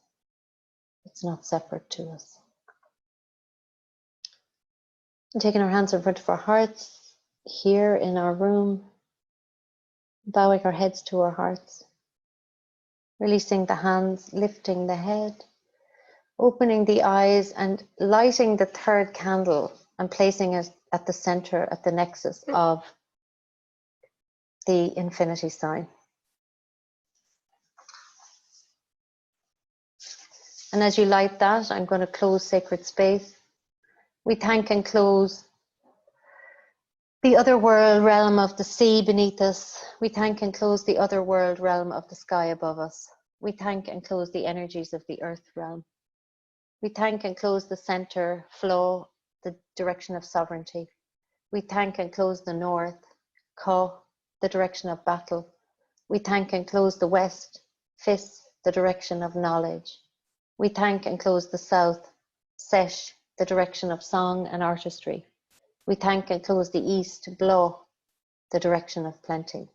S1: It's not separate to us. And taking our hands in front of our hearts, here in our room, bowing our heads to our hearts, releasing the hands, lifting the head, opening the eyes and lighting the third candle and placing it at the center, at the nexus of the infinity sign. And as you light that, I'm going to close sacred space. We thank and close the other world realm of the sea beneath us. We thank and close the other world realm of the sky above us. We thank and close the energies of the earth realm. We thank and close the center flow, the direction of sovereignty. We thank and close the north, Ka, the direction of battle. We thank and close the west, Fis, the direction of knowledge. We thank and close the south, Sesh, the direction of song and artistry. We thank and close the east, Blo, the direction of plenty.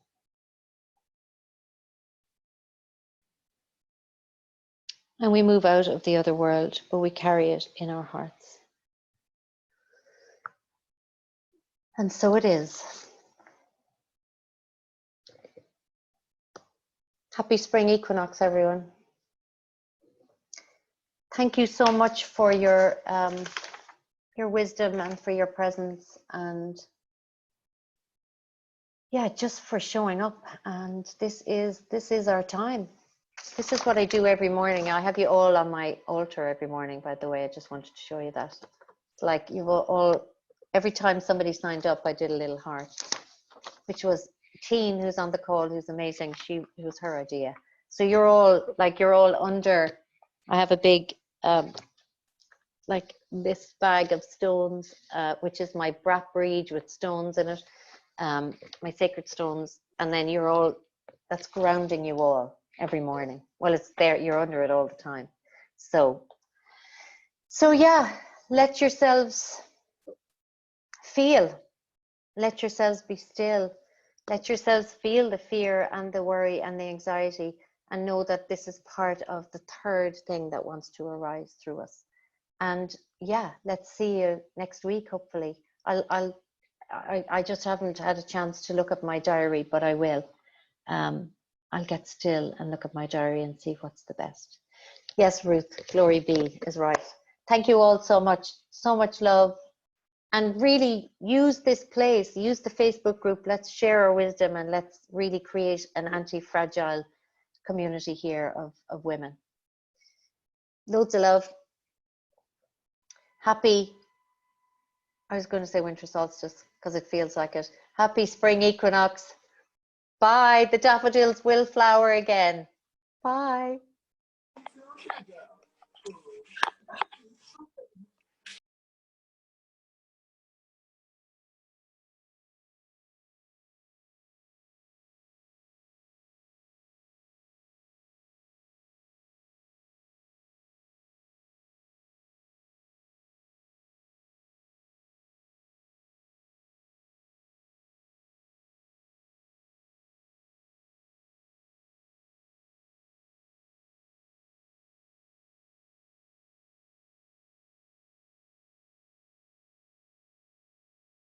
S1: And we move out of the other world, but we carry it in our hearts. And so it is. Happy spring equinox, everyone. Thank you so much for your wisdom and for your presence, and yeah, just for showing up. And this is our time. This is what I do every morning. I have you all on my altar every morning, by the way. I just wanted to show you that. Like you all, every time somebody signed up, I did a little heart, which was Teen, who's on the call, who's amazing. It was her idea. So you're all under. I have a big, like this bag of stones, which is my brat breed with stones in it, my sacred stones, and then you're all, that's grounding you all every morning. Well, it's there, you're under it all the time. So yeah, let yourselves feel, let yourselves be still, let yourselves feel the fear and the worry and the anxiety, and know that this is part of the third thing that wants to arise through us. And yeah, let's see you next week, hopefully. I just haven't had a chance to look at my diary, but I will. I'll get still and look at my diary and see what's the best. Yes, Ruth, glory be is right. Thank you all so much love. And really use this place, use the Facebook group. Let's share our wisdom and let's really create an anti-fragile community here of women. Loads of love. Happy, I was going to say winter solstice because it feels like it. Happy spring equinox. Bye. The daffodils will flower again. Bye.